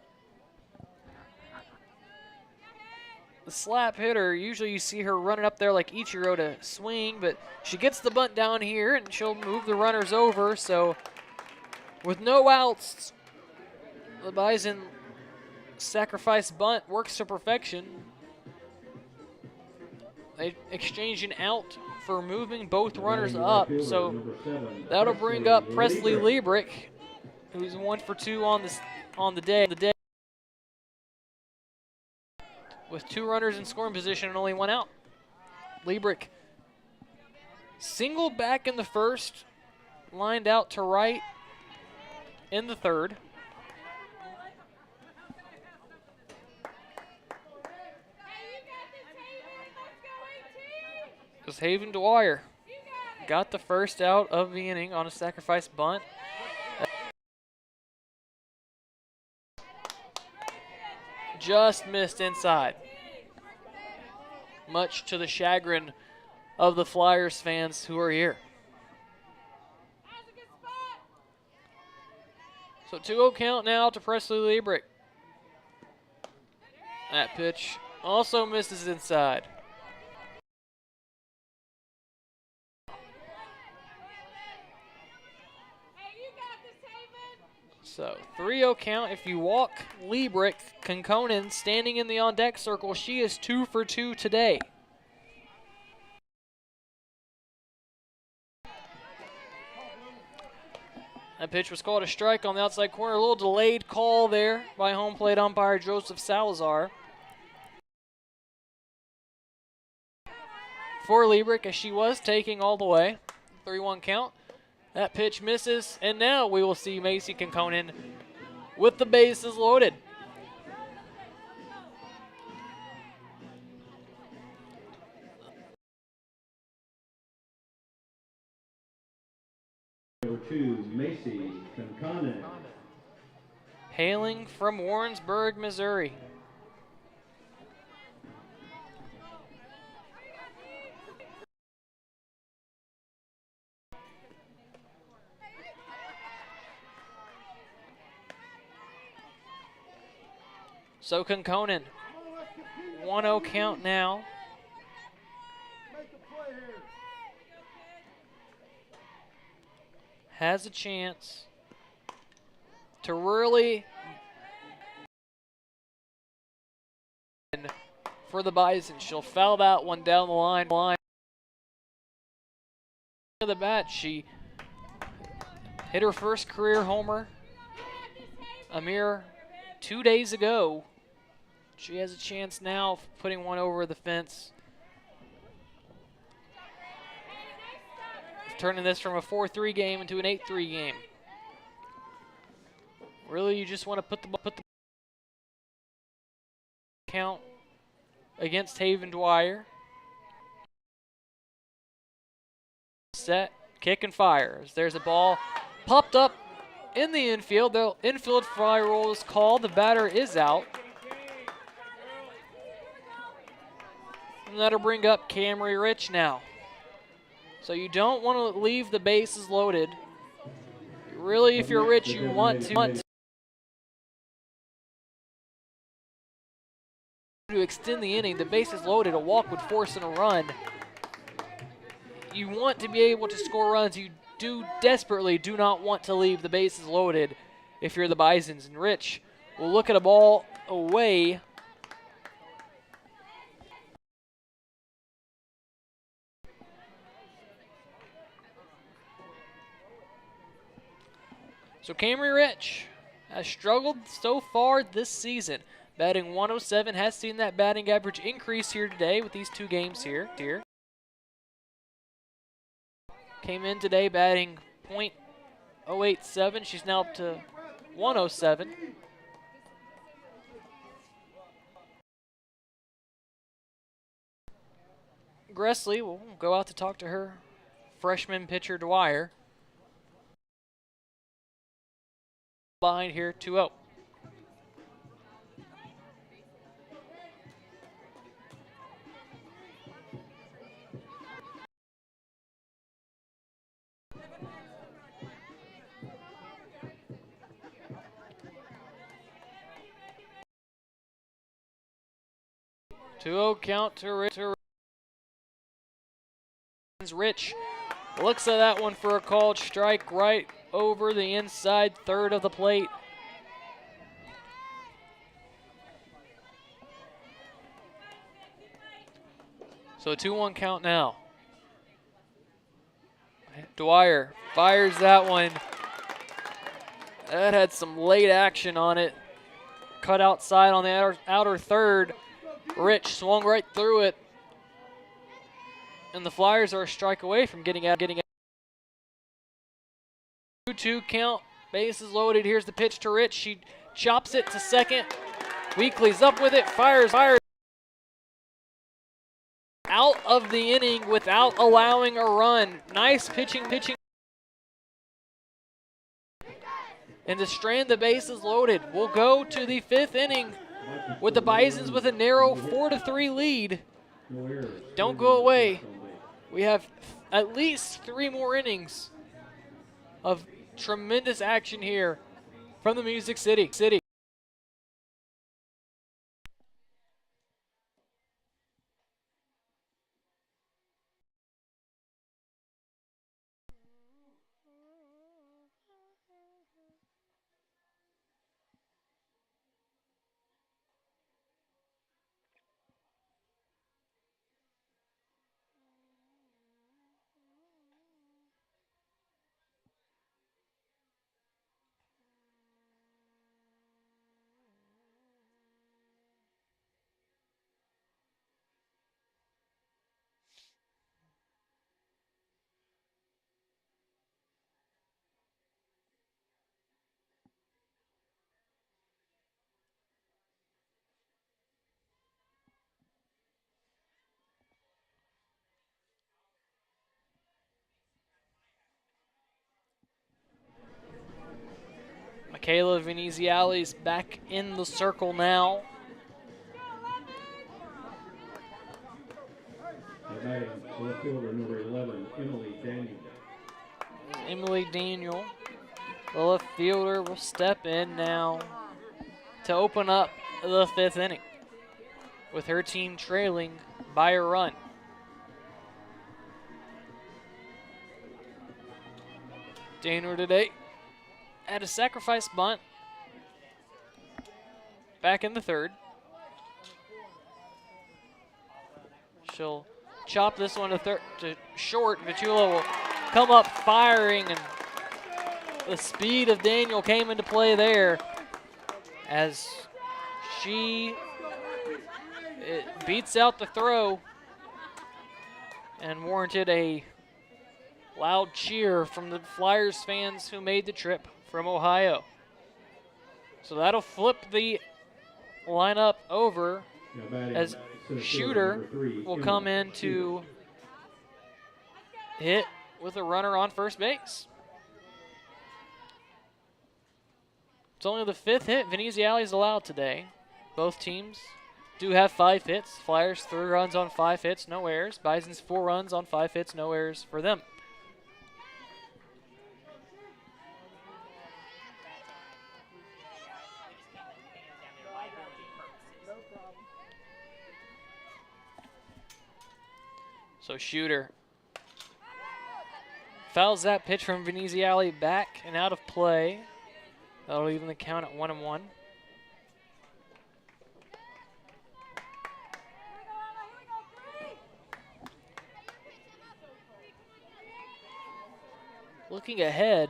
the slap hitter, usually you see her running up there like Ichiro to swing, but she gets the bunt down here and she'll move the runners over. So with no outs, the Bison sacrifice bunt works to perfection. They exchange an out for moving both runners up, so that'll bring up Presley Liebrick, who's 1 for 2 on the day. with 2 runners in scoring position and only 1 out. Liebrick singled back in the first, lined out to right in the third. As Haven Dwyer got the first out of the inning on a sacrifice bunt. Just missed inside. Much to the chagrin of the Flyers fans who are here. So 2-0 count now to Presley Liebrick. That pitch also misses inside. So 3-0 count. If you walk Liebrick, Konkonen standing in the on-deck circle, she is 2 for 2 today. That pitch was called a strike on the outside corner. A little delayed call there by home plate umpire Joseph Salazar. For Liebrick, as she was taking all the way. 3-1 count. That pitch misses, and now we will see Macy Konkonen with the bases loaded. Number 2, Macy Konkonen. Hailing from Warrensburg, Missouri. So Konkonen, 1-0 count now. Has a chance to really for the Bisons. She'll foul that one down the line. Of the bat, she hit her first career homer a mere 2 days ago. She has a chance now of putting one over the fence. Turning this from a 4-3 game into an 8-3 game. Really, you just want to put the count against Haven Dwyer. Set, kick, and fire. There's a ball popped up in the infield. The infield fly roll is called. The batter is out. And that'll bring up Camry Rich now. So you don't want to leave the bases loaded. Really, if you're Rich, you want to extend the inning. The bases loaded, a walk would force in a run. You want to be able to score runs. You desperately do not want to leave the bases loaded if you're the Bisons. And Rich will look at a ball away. So Camry Rich has struggled so far this season. Batting 107, has seen that batting average increase here today with these 2 games here. Came in today batting .087. She's now up to 107. Gressley will go out to talk to her freshman pitcher Dwyer. Behind here, 2-0. Count to Rich. Rich looks at that one for a called strike right over the inside third of the plate. So a 2-1 count now. Dwyer fires that one. That had some late action on it. Cut outside on the outer third. Rich swung right through it. And the Flyers are a strike away from getting out. 2-2 count. Bases loaded. Here's the pitch to Rich. She chops it to second. Weekly's up with it. Fires. Out of the inning without allowing a run. Nice pitching. And to strand the bases loaded. We'll go to the 5th inning with the Bisons with a narrow 4-3 lead. Don't go away. We have at least 3 more innings of tremendous action here from the Music City. Michaela Veneziali's back in the circle now. Batting left fielder number 11, Emily Daniel. Emily Daniel, the left fielder, will step in now to open up the 5th inning with her team trailing by a run. Daniel today at a sacrifice bunt. Back in the 3rd. She'll chop this one to short. Vitula will come up firing, and the speed of Daniel came into play there as she beats out the throw and warranted a loud cheer from the Flyers fans who made the trip from Ohio. So that'll flip the lineup over as Shooter will come in to hit with a runner on first base. It's only the 5th hit Veneziali is allowed today. Both teams do have 5 hits. Flyers 3 runs on 5 hits, no errors. Bisons 4 runs on 5 hits, no errors for them. So Shooter fouls that pitch from Veneziali back and out of play. That'll even the count at 1-1. Looking ahead,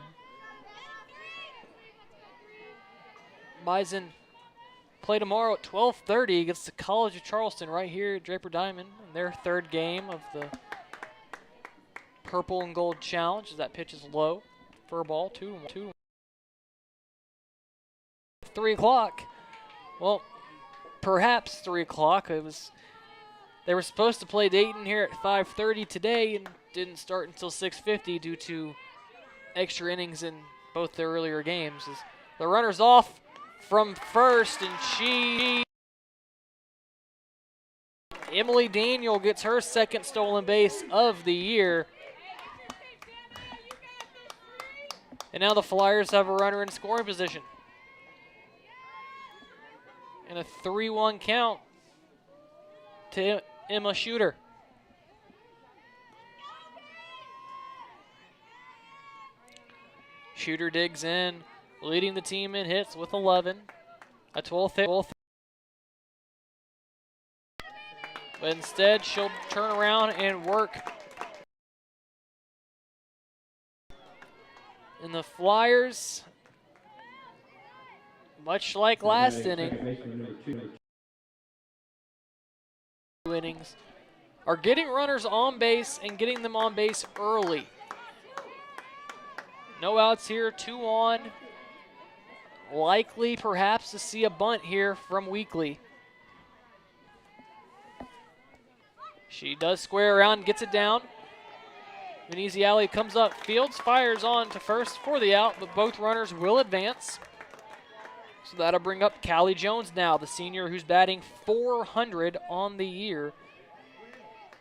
Bison play tomorrow at 12:30 against the College of Charleston right here at Draper Diamond in their 3rd game of the Purple and Gold Challenge. That pitch is low for a ball, 2-1. 3 o'clock. Well, perhaps 3 o'clock. They were supposed to play Dayton here at 5:30 today and didn't start until 6:50 due to extra innings in both their earlier games. As the runner's off from first, and Emily Daniel gets her 2nd stolen base of the year. And now the Flyers have a runner in scoring position. And a 3-1 count to Emma Shooter. Shooter digs in, leading the team in hits with 11. A 12th hit. But instead, she'll turn around and work. And the Flyers, much like last inning, innings are getting runners on base and getting them on base early. No outs here, 2 on. Likely perhaps to see a bunt here from Weekly. She does square around, gets it down. Veneziale comes up, fields, fires on to first for the out, but both runners will advance. So that'll bring up Callie Jones now, the senior who's batting .400 on the year.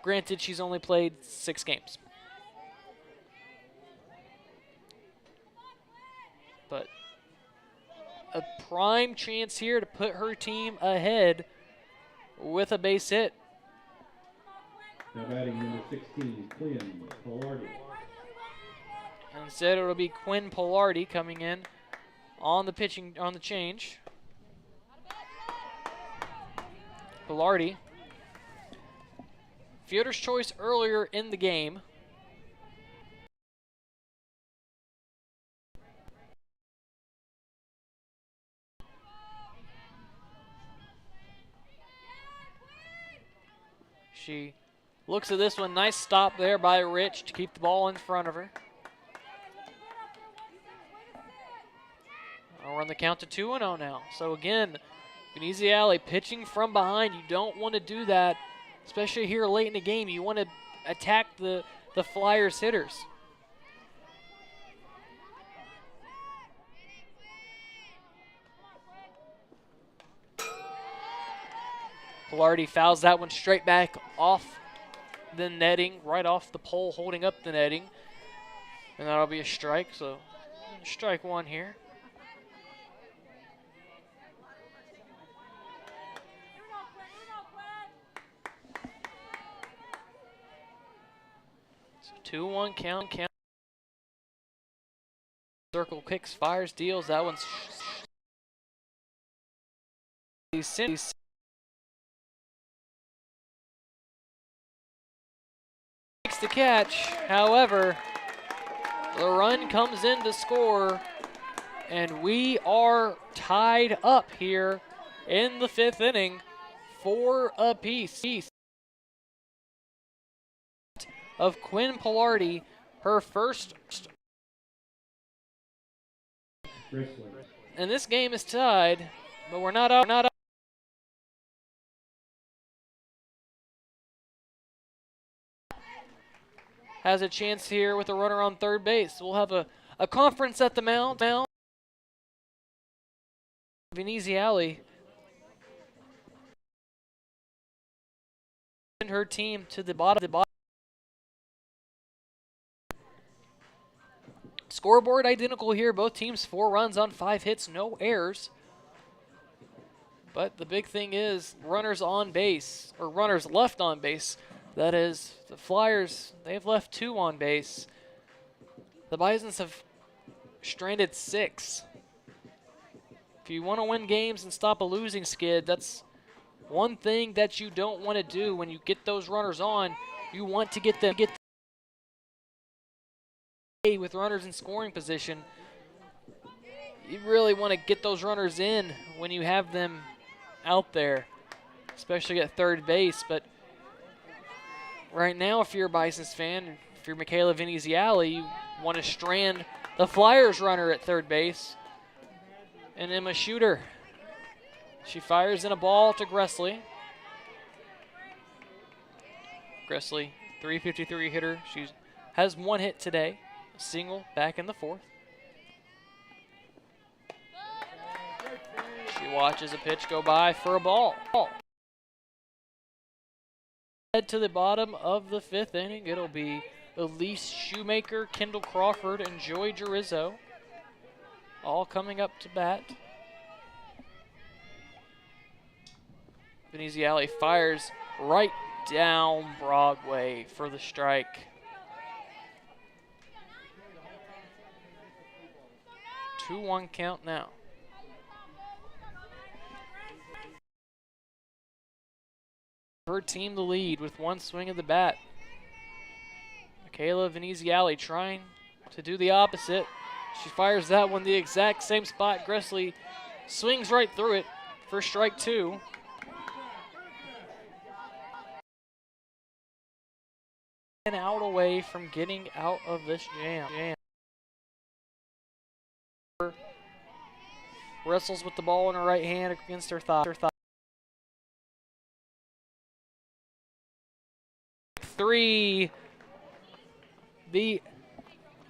Granted, she's only played 6 games. But a prime chance here to put her team ahead with a base hit. Now batting number 16, Quinn Polardi. Instead, it'll be Quinn Polardi coming in on the change. Polardi, fielder's choice earlier in the game. She looks at this one. Nice stop there by Rich to keep the ball in front of her. We're on the count to 2-0 now. So again, Veneziale pitching from behind. You don't want to do that, especially here late in the game. You want to attack the Flyers hitters. Polardi fouls that one straight back off the netting, right off the pole, holding up the netting. And that'll be a strike, so strike 1 here. So 2-1 count. Circle kicks, fires, deals. That one's to catch. However, the run comes in to score, and we are tied up here in the 5th inning, 4 apiece. Of Quinn Polardi, her first. And this game is tied, but we're not out. Has a chance here with a runner on third base. We'll have a conference at the mound. Veneziale and her team to the bottom. Scoreboard identical here. Both teams 4 runs on 5 hits, no errors. But the big thing is runners on base, or runners left on base. That is, the Flyers, they've left 2 on base. The Bisons have stranded 6. If you want to win games and stop a losing skid, that's one thing that you don't want to do when you get those runners on. You want to get them with runners in scoring position. You really want to get those runners in when you have them out there, especially at third base. But right now, if you're a Bisons fan, if you're Michaela Veneziale, you want to strand the Flyers runner at third base. And Emma Shooter, she fires in a ball to Gressley. Gressley, .353 hitter. She has 1 hit today, a single back in the 4th. She watches a pitch go by for a ball. Head to the bottom of the 5th inning. It'll be Elise Shoemaker, Kendall Crawford, and Joy Gerizzo all coming up to bat. Veneziale fires right down Broadway for the strike. 2-1 count now. Her team the lead with 1 swing of the bat. Michaela Veneziale trying to do the opposite. She fires that one the exact same spot. Gressley swings right through it for strike 2. out away from getting out of this jam. Wrestles with the ball in her right hand against her thigh. 3. The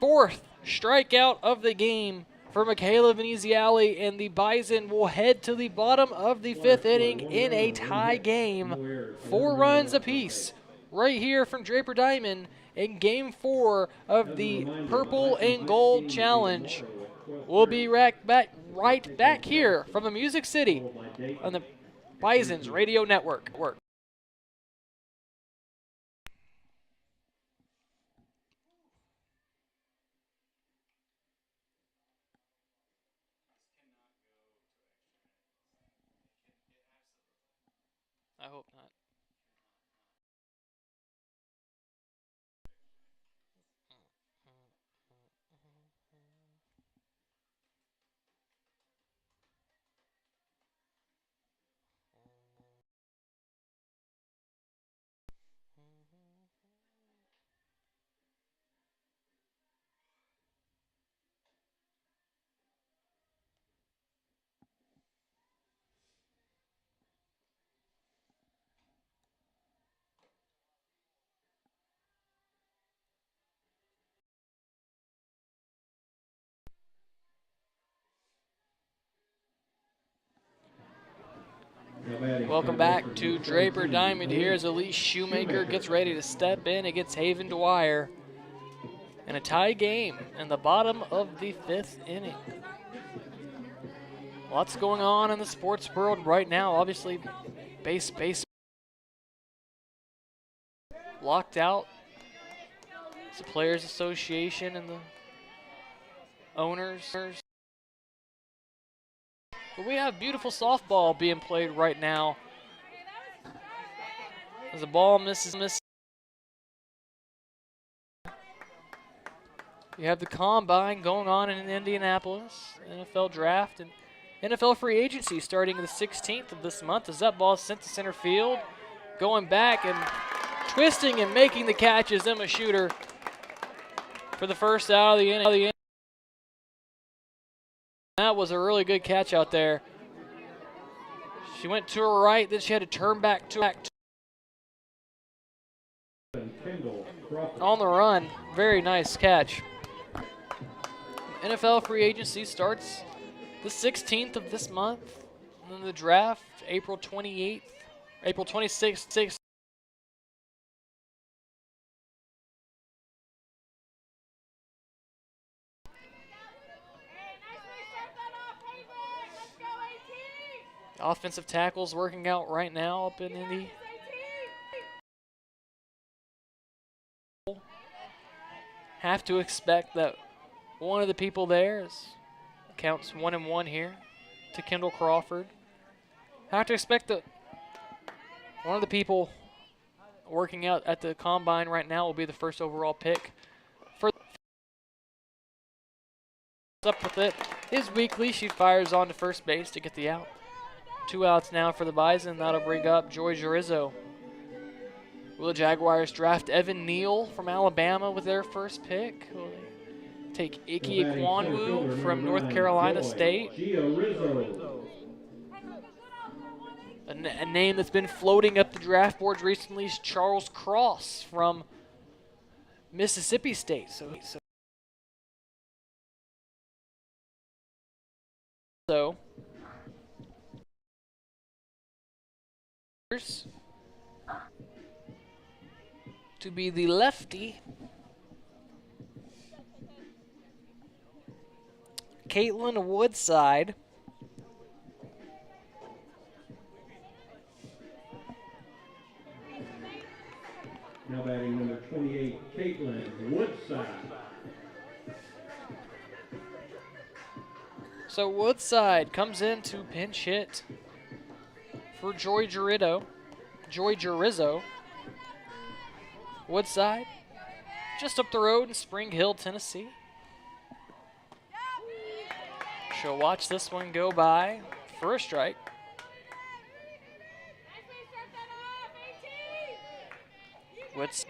4th strikeout of the game for Michaela Veneziale, and the Bison will head to the bottom of the 5th inning in a tie game. 4 runs apiece right here from Draper Diamond in Game 4 of the Purple and Gold Challenge. We'll be right back here from the Music City on the Bisons Radio Network. I hope not. Welcome back to Draper Diamond here as Elise Shoemaker gets ready to step in against Haven Dwyer in a tie game in the bottom of the 5th inning. Lots going on in the sports world right now. Obviously, base locked out. It's the Players Association and the owners. But we have beautiful softball being played right now. As the ball misses. You have the combine going on in Indianapolis, NFL draft, and NFL free agency starting the 16th of this month as that ball is sent to center field. Going back and twisting and making the catch is Emma Shooter for the first out of the inning. That was a really good catch out there. She went to her right, then she had to turn back to on the run. Very nice catch. NFL free agency starts the 16th of this month. And then the draft, April 28th, April 26th. Offensive tackles working out right now up in Indy. Have to expect that one of the people there counts 1-1 here to Kendall Crawford. Have to expect that one of the people working out at the combine right now will be the first overall pick. Up with it is Weekly. She fires on to first base to get the out. 2 outs now for the Bison. That'll bring up Joy Jurizzo. Will the Jaguars draft Evan Neal from Alabama with their first pick? Will they take Ike Ekwanwu from North Carolina State? A name that's been floating up the draft boards recently is Charles Cross from Mississippi State. So to be the lefty, Caitlin Woodside. Now batting number 28, Caitlin Woodside. So Woodside comes in to pinch hit for Joy Jurizzo. Woodside, just up the road in Spring Hill, Tennessee. She'll watch this one go by for a strike. Woods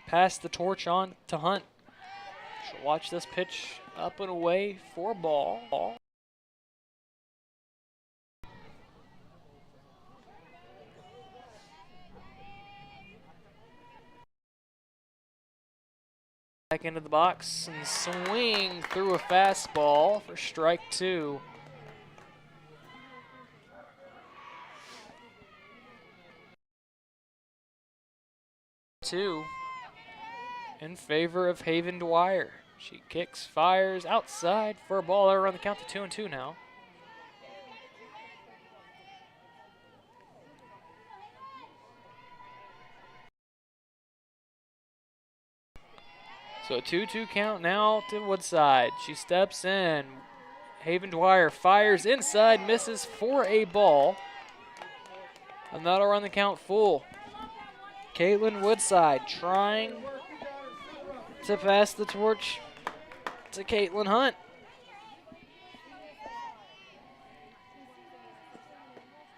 pass the torch on to Hunt. She'll watch this pitch up and away for ball. Back into the box and swing through a fastball for strike 2. In favor of Haven Dwyer. She kicks, fires outside for a ball. They're on the count to 2-2 now. So a 2-2 count now to Woodside. She steps in. Haven Dwyer fires inside, misses for a ball. And that'll run the count full. Caitlin Woodside trying to pass the torch to Caitlin Hunt.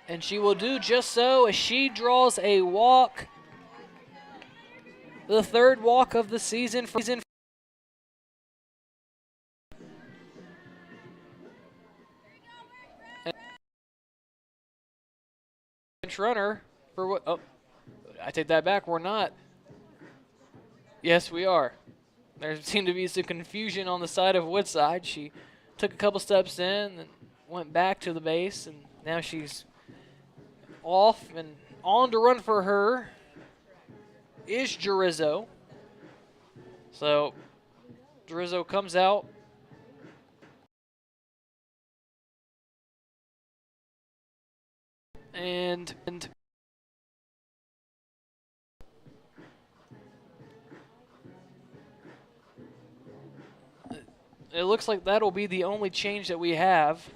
And she will do just so as she draws a walk. The third walk of the season. Runner for what? Oh, I take that back. We're not. Yes, we are. There seemed to be some confusion on the side of Woodside. She took a couple steps in and went back to the base, and now she's off and on to run for her is Jerizzo. So Jerizzo comes out. And it looks like that'll be the only change that we have.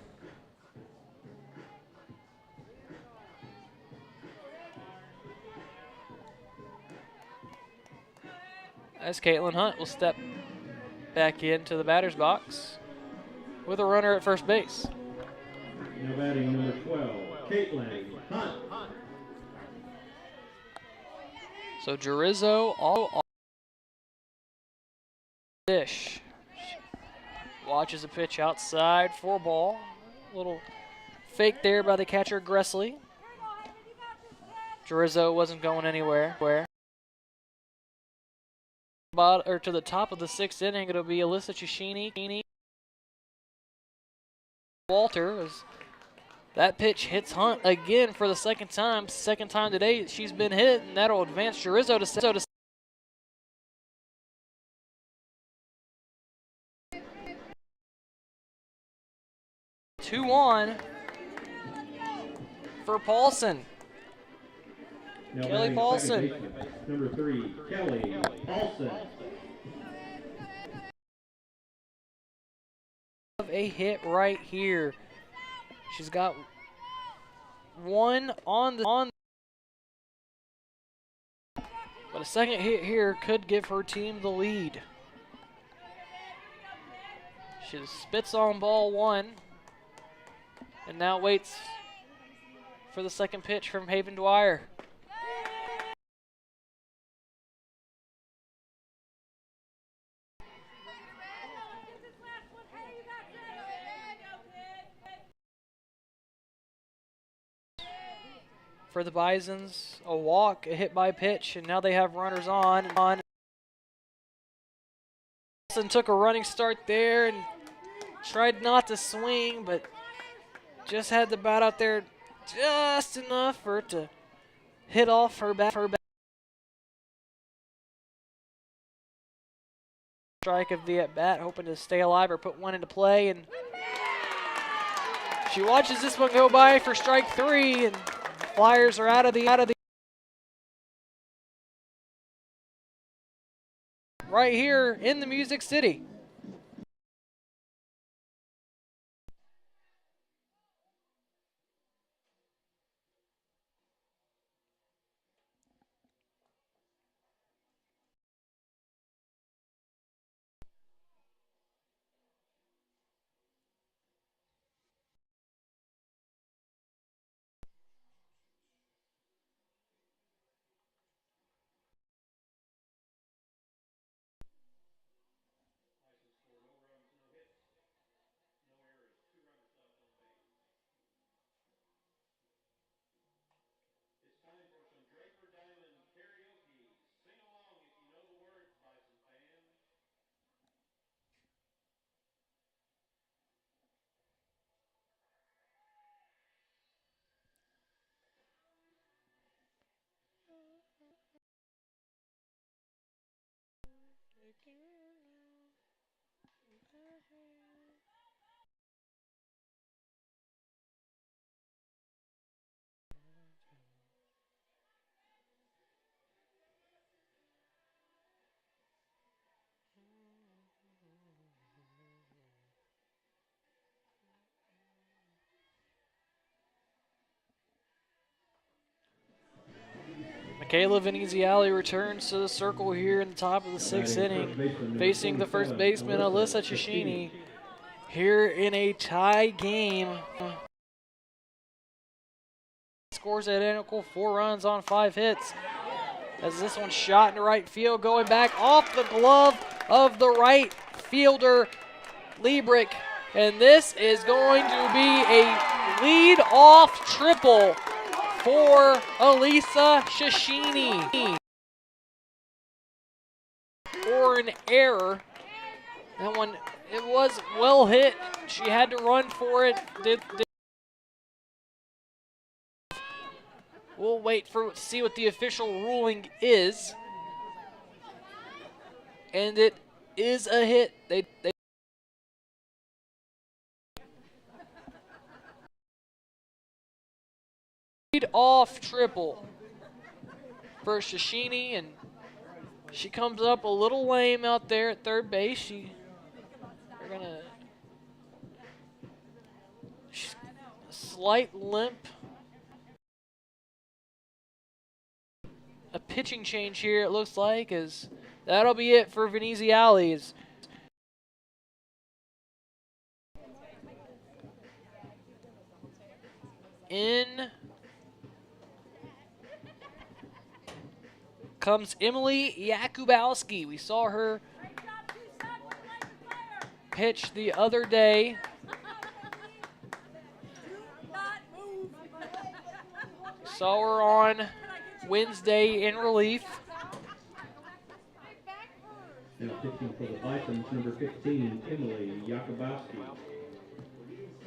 As Caitlin Hunt will step back into the batter's box with a runner at first base. Now batting number 12, Caitlin Hunt. So Jerizzo all dish. Watches a pitch outside for ball. Little fake there by the catcher Gressley. Jerizzo wasn't going anywhere. To the top of the 6th inning, it'll be Alyssa Cicchini. Walter, as that pitch hits Hunt again for the second time. Second time today she's been hit, and that'll advance Jerizzo to 2-1 for Paulson. Now Kelly Paulson. Number 3, Kelly Paulson. A hit right here. She's got one on but a second hit here could give her team the lead. She spits on ball 1 and now waits for the second pitch from Haven Dwyer. For the Bisons, a walk, a hit by pitch, and now they have runners on. Wilson took a running start there and tried not to swing, but just had the bat out there just enough for it to hit off her bat. Strike of the at bat, hoping to stay alive or put one into play, and she watches this one go by for strike 3, and Flyers are out of the right here in the Music City. Kayla Veneziale returns to the circle here in the top of the 6th inning, facing the first baseman, Alyssa Cicchini, here in a tie game. Scores identical, 4 runs on 5 hits. As this one shot into right field, going back off the glove of the right fielder, Liebrick. And this is going to be a lead-off triple for Alyssa Cicchini. Or an error. That one, it was well hit. She had to run for it. We'll wait to see what the official ruling is. And it is a hit. They lead-off triple for Cicchini, and she comes up a little lame out there at third base. They're gonna slight limp. A pitching change here, it looks like, as that'll be it for Veneziale. In comes Emily Jakubowski. We saw her pitch the other day. Saw her on Wednesday in relief. And pitching for the Bisons, number 15, Emily Jakubowski.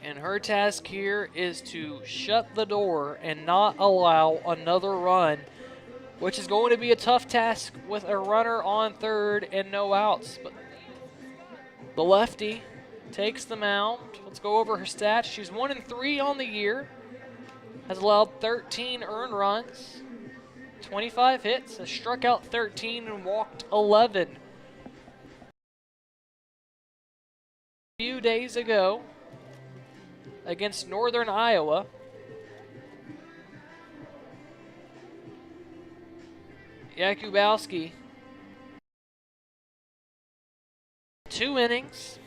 And her task here is to shut the door and not allow another run, which is going to be a tough task with a runner on third and no outs. But the lefty takes the mound. Let's go over her stats. She's 1-3 on the year. Has allowed 13 earned runs, 25 hits, has struck out 13 and walked 11. A few days ago against Northern Iowa, Jakubowski, 2 innings,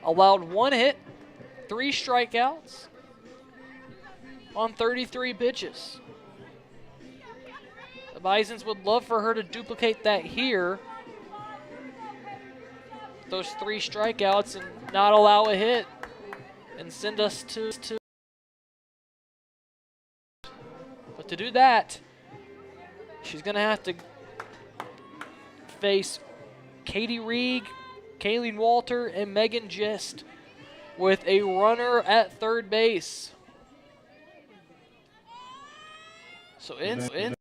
allowed 1 hit, 3 strikeouts on 33 pitches. The Bisons would love for her to duplicate that here. Those 3 strikeouts and not allow a hit and send us to. But to do that, she's going to have to face Katie Reeg, Kayleen Walter, and Megan Gist with a runner at third base. So in 0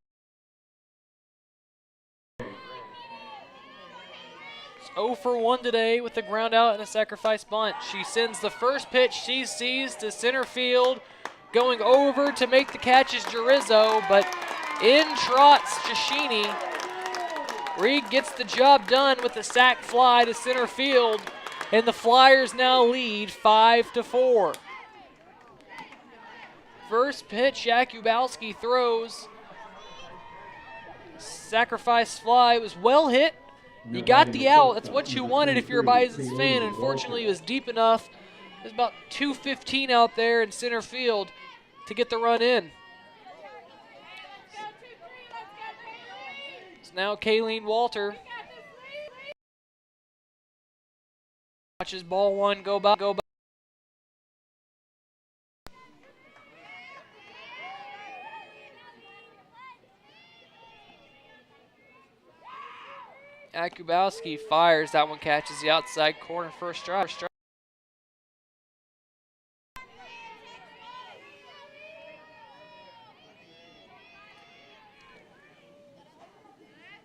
for 1 today with a ground out and a sacrifice bunt. She sends the first pitch she sees to center field. Going over to make the catch is Jarizzo, but in trots Cicchini. Reed gets the job done with a sac fly to center field, and the Flyers now lead 5-4. First pitch, Jakubowski throws. Sacrifice fly was well hit. You got the out. That's what you wanted if you're a Bisons fan. Unfortunately, it was deep enough. There's about 2:15 out there in center field to get the run in. It's now Kayleen Walter. Watches ball 1 go by. Jakubowski fires. That one catches the outside corner for a strike.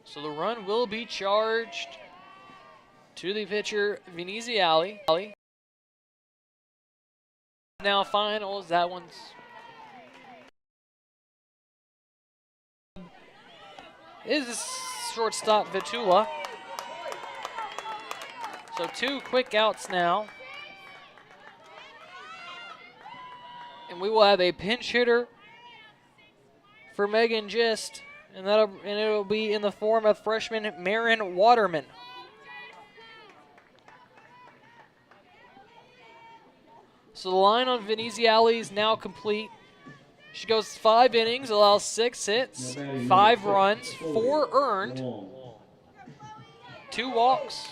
So the run will be charged to the pitcher, Veneziale. Now finals. That one's is shortstop Vitula. So 2 quick outs now. And we will have a pinch hitter for Megan Gist. and it'll be in the form of freshman Marin Waterman. So the line on Veneziale is now complete. She goes 5 innings, allows 6 hits, 5 runs, 4 earned, 2 walks,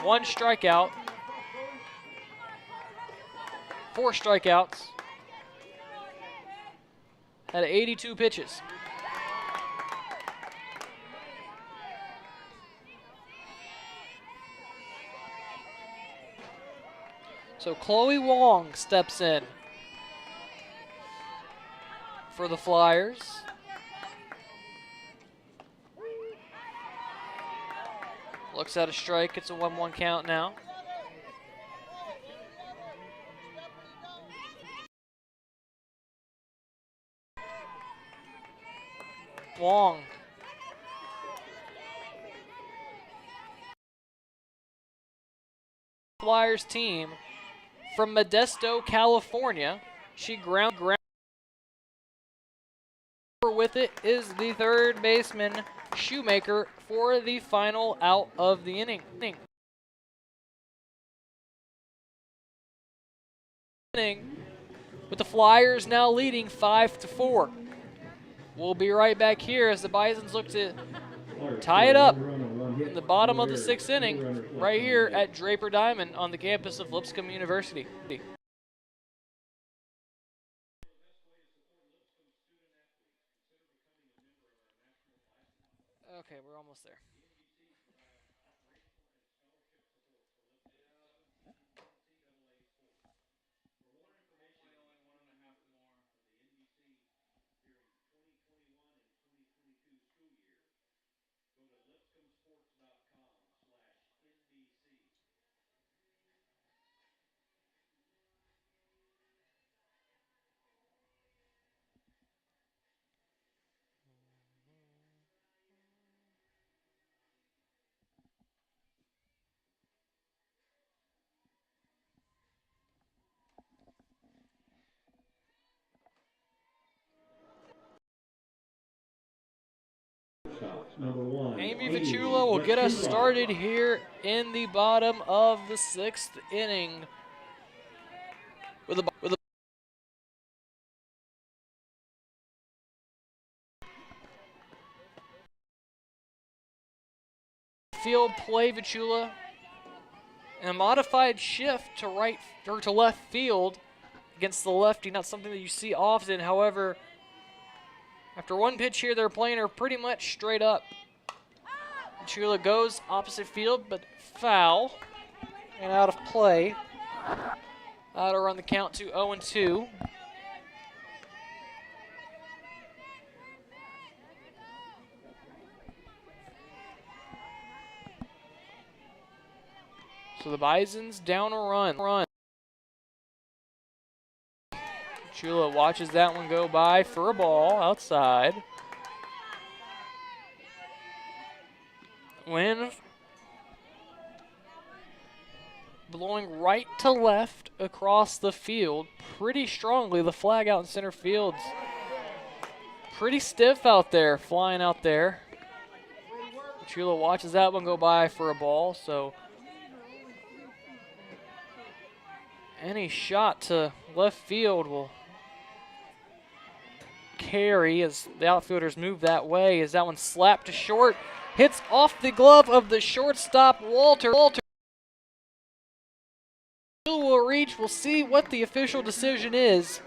1 strikeout, 4 strikeouts, had 82 pitches. So Chloe Wong steps in for the Flyers. Looks at a strike. It's a 1-1 count now. Wong. Flyers team from Modesto, California. She ground with it is the third baseman Shoemaker for the final out of the inning. With the Flyers now leading 5-4. We'll be right back here as the Bisons look to tie it up in the bottom of the 6th inning right here at Draper Diamond on the campus of Lipscomb University. Okay, we're almost there. Amy Vichula will get us started here in the bottom of the 6th inning with a field play. Vichula and a modified shift to right or to left field against the lefty, not something that you see often. However, after one pitch here, they're playing her pretty much straight up. Chula goes opposite field, but foul and out of play. That'll run the count to 0-2. So the Bisons down a run. Chula watches that one go by for a ball outside. Wind blowing right to left across the field pretty strongly. The flag out in center field's pretty stiff out there, flying out there. Chula watches that one go by for a ball, so any shot to left field will carry as the outfielders move that way. As that one slapped to short, hits off the glove of the shortstop, Walter. Will reach. We'll see what the official decision is.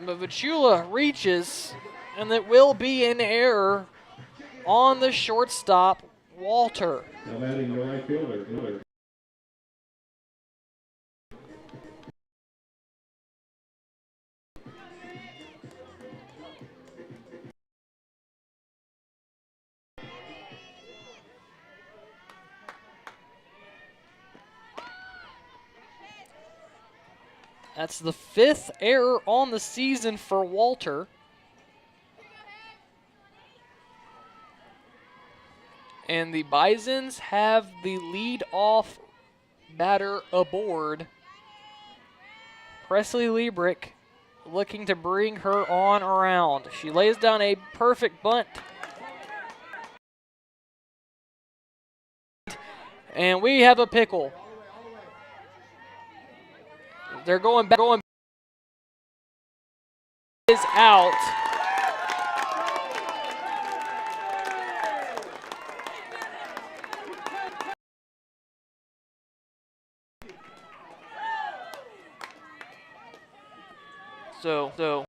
But Vichula reaches, and it will be an error on the shortstop, Walter. Now batting the right fielder, Miller. That's the 5th error on the season for Walter. And the Bisons have the lead-off batter aboard. Presley Liebrick looking to bring her on around. She lays down a perfect bunt. And we have a pickle. They're going back. Is out. So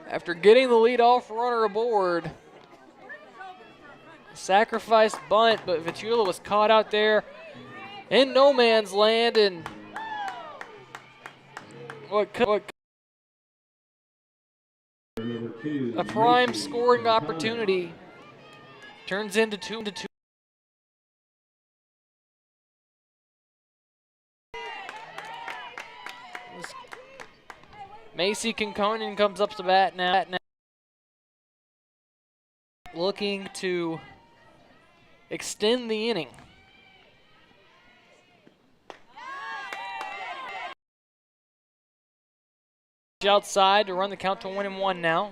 after getting the leadoff runner aboard, sacrifice bunt, but Vitula was caught out there in no man's land, and a prime scoring opportunity turns into two. Macy Kinconen comes up to bat now, looking to extend the inning. Outside to run the count to 1-1 now.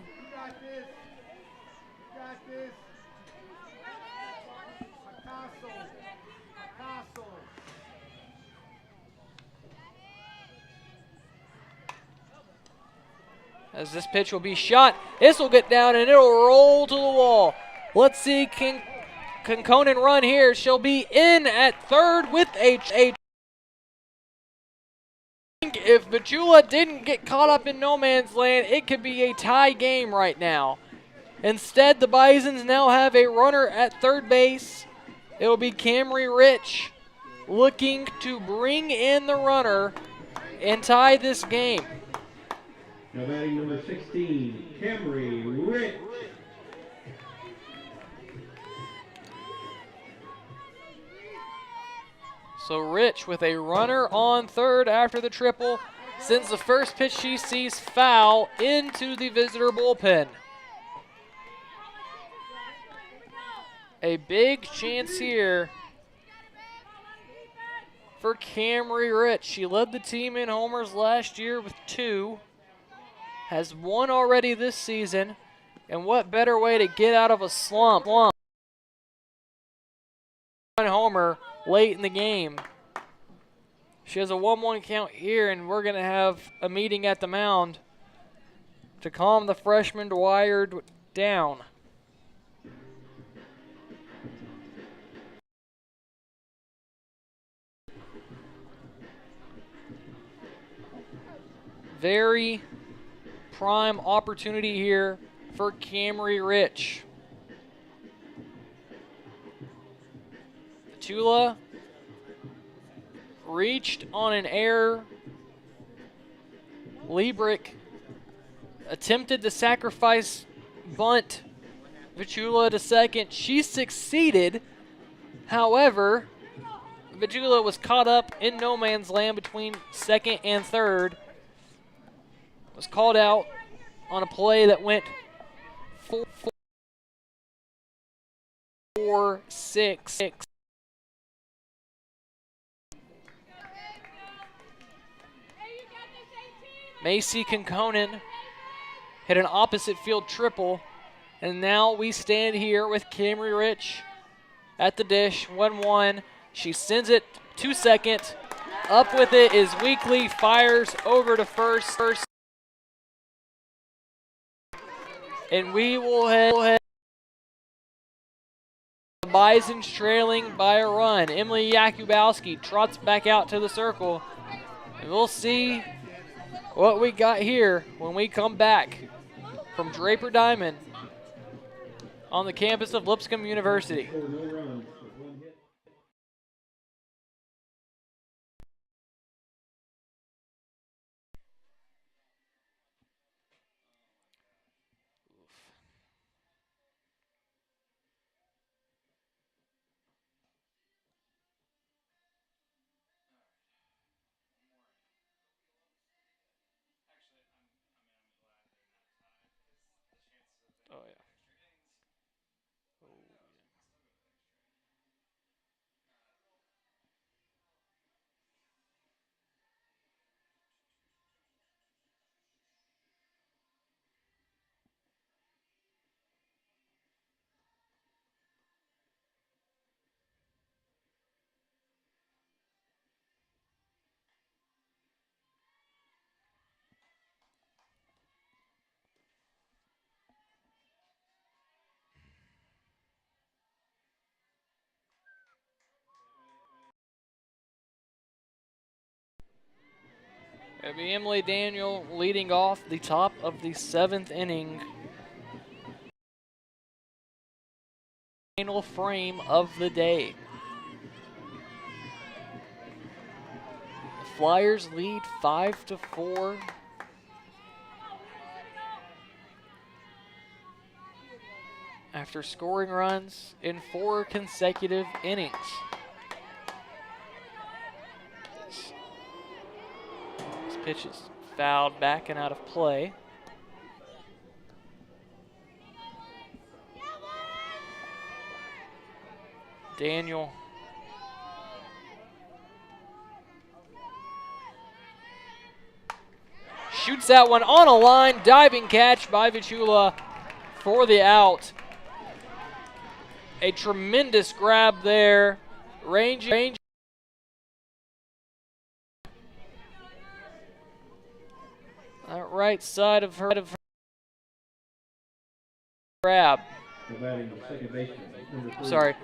As this pitch will be shot, this will get down and it'll roll to the wall. Let's see Kinconen run here. She'll be in at third with a if Vitula didn't get caught up in no man's land, it could be a tie game right now. Instead, the Bisons now have a runner at third base. It will be Camry Rich looking to bring in the runner and tie this game. Now batting number 16, Camry Rich. So Rich with a runner on third after the triple sends the first pitch she sees foul into the visitor bullpen. A big chance here for Camry Rich. She led the team in homers last year with 2. Has 1 already this season. And what better way to get out of a slump? Homer late in the game. She has a 1-1 count here, and we're going to have a meeting at the mound to calm the freshman Dwyer down. Very prime opportunity here for Camry Rich. Vitula reached on an error. Liebrick attempted to sacrifice bunt Vitula to second. She succeeded. However, Vitula was caught up in no man's land between second and third. Was called out on a play that went 4-6. Macy Kinconen hit an opposite field triple, and now we stand here with Camry Rich at the dish, 1-1. She sends it to second. Up with it is Weekly, fires over to first. And we will head the Bisons trailing by a run. Emily Yakubowski trots back out to the circle. And we'll see what we got here when we come back from Draper Diamond on the campus of Lipscomb University. Oh, yeah. It'll be Emily Daniel leading off the top of the 7th inning. Final frame of the day. The Flyers lead 5-4. After scoring runs in 4 consecutive innings. This pitch is fouled back and out of play. Daniel shoots that one on a line. Diving catch by Vichula for the out. A tremendous grab there. Range. Right side of her grab. Sorry.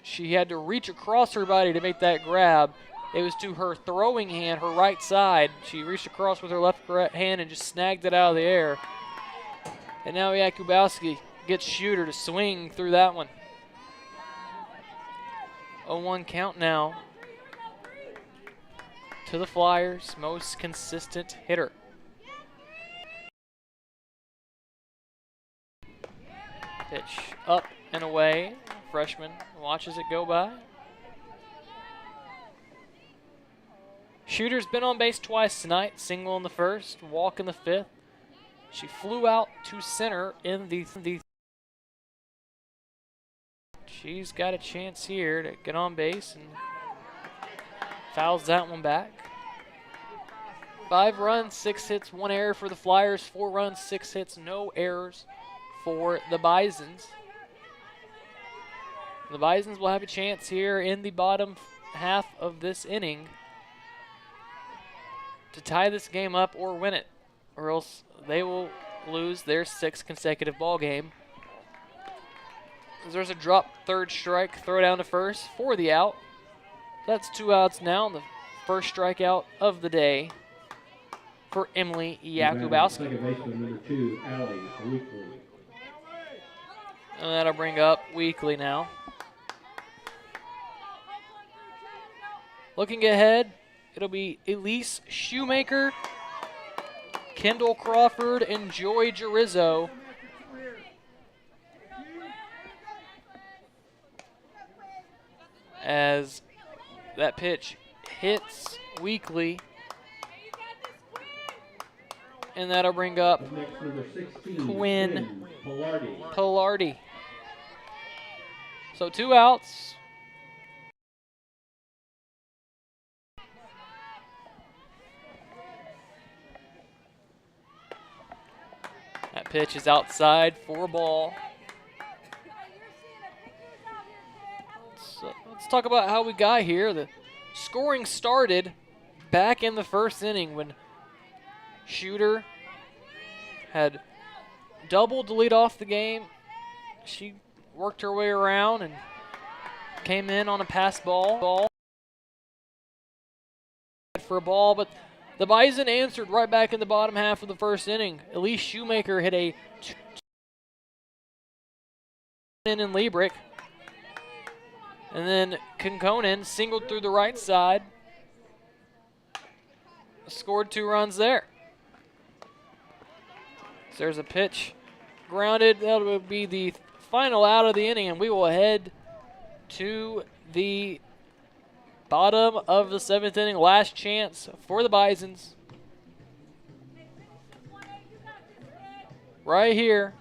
She had to reach across her body to make that grab. It was to her throwing hand, her right side. She reached across with her left hand and just snagged it out of the air. And now Jakubowski gets Shooter to swing through that one. 0-1 count now to the Flyers' most consistent hitter. Pitch up and away. Freshman watches it go by. Shooter's been on base twice tonight. Single in the first, walk in the 5th. She flew out to center in the She's got a chance here to get on base and fouls that one back. 5 runs, 6 hits, 1 error for the Flyers. 4 runs, 6 hits, no errors for the Bisons. The Bisons will have a chance here in the bottom half of this inning to tie this game up or win it, or else they will lose their 6th consecutive ball game. There's a drop, 3rd strike, throw down to first for the out. That's 2 outs now, the first strikeout of the day for Emily Jakubowski. Second baseman number 2, Allie Weekly. And that'll bring up Weekly now. Looking ahead, it'll be Elise Shoemaker, Kendall Crawford, and Joy Gerizzo. As that pitch hits Weekly. And that'll bring up Quinn Pilardi. So 2 outs. That pitch is outside for a ball. Let's talk about how we got here. The scoring started back in the 1st inning when Shooter had doubled to lead off the game. She worked her way around and came in on a pass ball for a ball, but the Bison answered right back in the bottom half of the 1st inning. Elise Shoemaker hit a in Liebrick. And then Kinkonen singled through the right side. Scored 2 runs there. So there's a pitch grounded. That will be the final out of the inning, and we will head to the bottom of the 7th inning. Last chance for the Bisons. Right here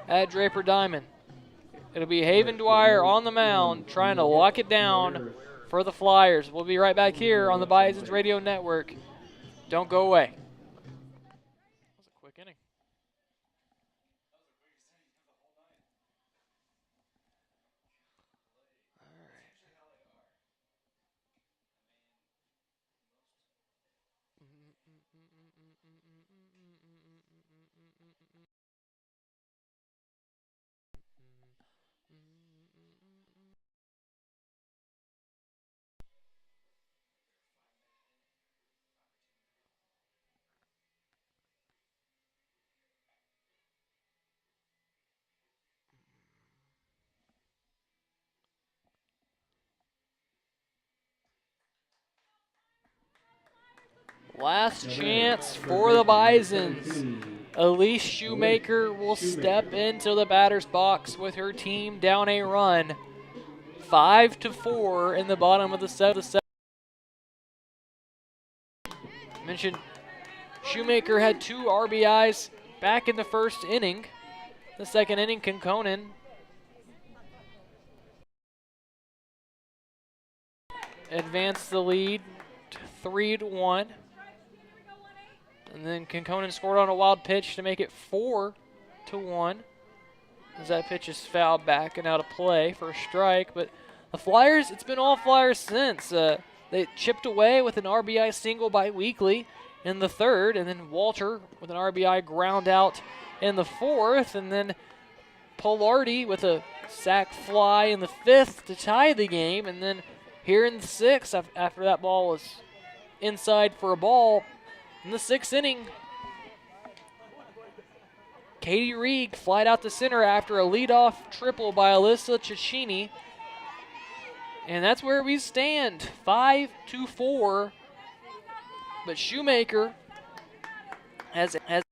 at Draper Diamond. It'll be Haven Dwyer on the mound trying to lock it down for the Flyers. We'll be right back here on the Bisons Radio Network. Don't go away. That was a quick inning. Last chance for the Bisons. Elise Shoemaker will step into the batter's box with her team down a run. 5-4 in the bottom of the seventh. Mentioned Shoemaker had 2 RBIs back in the first inning. The second inning, Kinconan advanced the lead to 3-1. And then Kinconan scored on a wild pitch to make it 4-1. As that pitch is fouled back and out of play for a strike. But the Flyers, it's been all Flyers since. They chipped away with an RBI single by Weekly in the third, and then Walter with an RBI ground out in the fourth, and then Polardi with a sac fly in the fifth to tie the game, and then here in the sixth, after that ball was inside for a ball, in the sixth inning, Katie Reeg flied out to center after a leadoff triple by Alyssa Cicchini. And that's where we stand, 5-4. But Shoemaker has a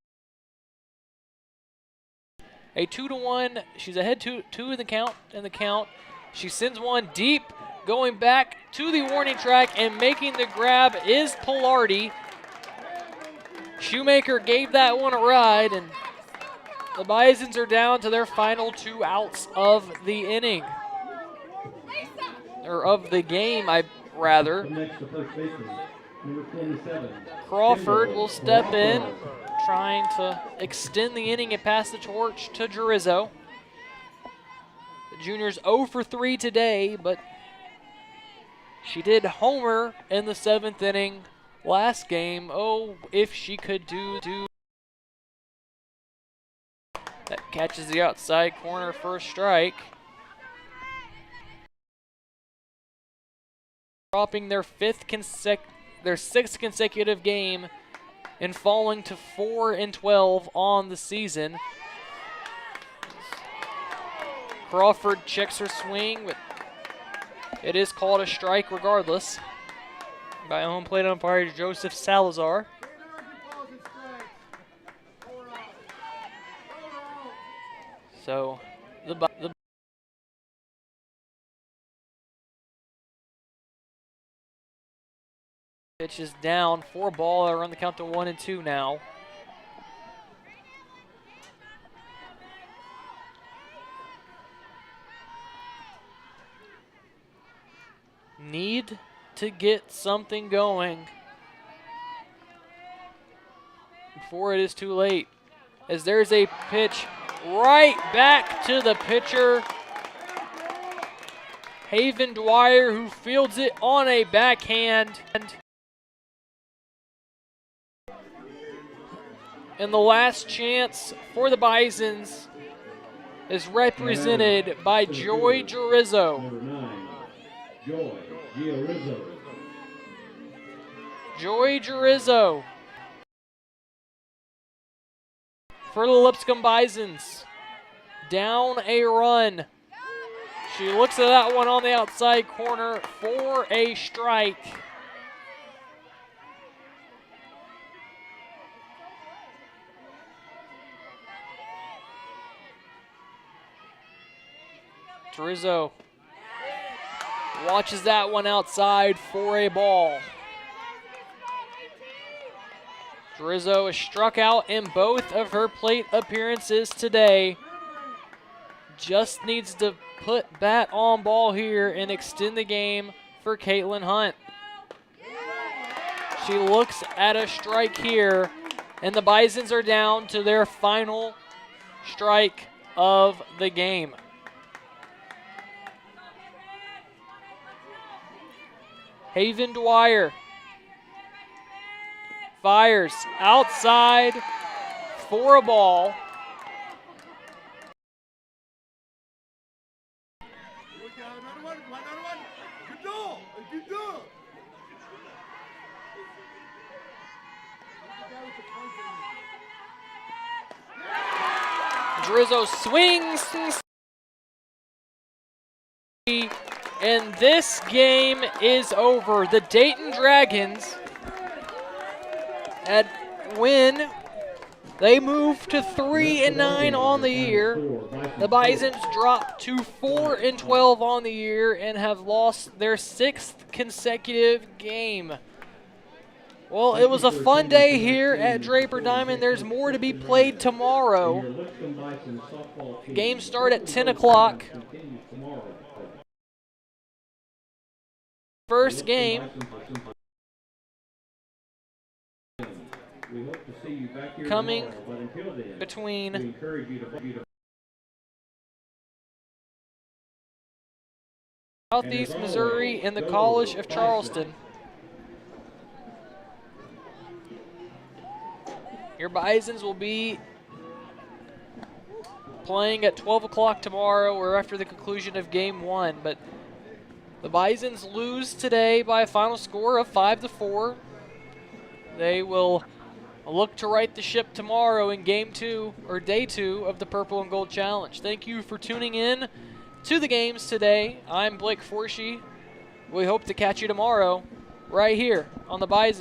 2-1. She's ahead 2 in the count. She sends one deep, going back to the warning track, and making the grab is Polardi. Shoemaker gave that one a ride, and the Bisons are down to their final 2 outs of the inning. Or of the game, rather. Crawford will step in, trying to extend the inning and pass the torch to Jurizzo. The junior's 0 for 3 today, but she did homer in the 7th inning last game. Oh, if she could do. That catches the outside corner for a strike. Dropping their 6th consecutive game and falling to 4-12 on the season. Crawford checks her swing, but it is called a strike regardless by home plate umpire Joseph Salazar. So the pitch is down for a ball. They're on the count to 1-2 now. Need to get something going before it is too late, as there's a pitch right back to the pitcher, Haven Dwyer, who fields it on a backhand. And the last chance for the Bisons is represented by Joy Jurizzo. Number 9, Joy Giarizzo. Joy Jurizzo for the Lipscomb Bisons. Down a run. She looks at that one on the outside corner for a strike. Jurizzo watches that one outside for a ball. Jurizzo is struck out in both of her plate appearances today. Just needs to put bat on ball here and extend the game for Caitlin Hunt. She looks at a strike here, and the Bisons are down to their final strike of the game. Haven Dwyer fires outside for a ball. Jurizzo swings, and this game is over. The Dayton Dragons win. They move to 3-9 on the year. The Bisons drop to 4-12 on the year and have lost their 6th consecutive game. Well, it was a fun day here at Draper Diamond. There's more to be played tomorrow. Games start at 10 o'clock. First game coming between Southeast Missouri and the College of Charleston. Your Bisons will be playing at 12 o'clock tomorrow or after the conclusion of game 1. But the Bisons lose today by a final score of 5-4. They will look to right the ship tomorrow in game 2 or day 2 of the Purple and Gold Challenge. Thank you for tuning in to the games today. I'm Blake Forshee. We hope to catch you tomorrow right here on the Bisons.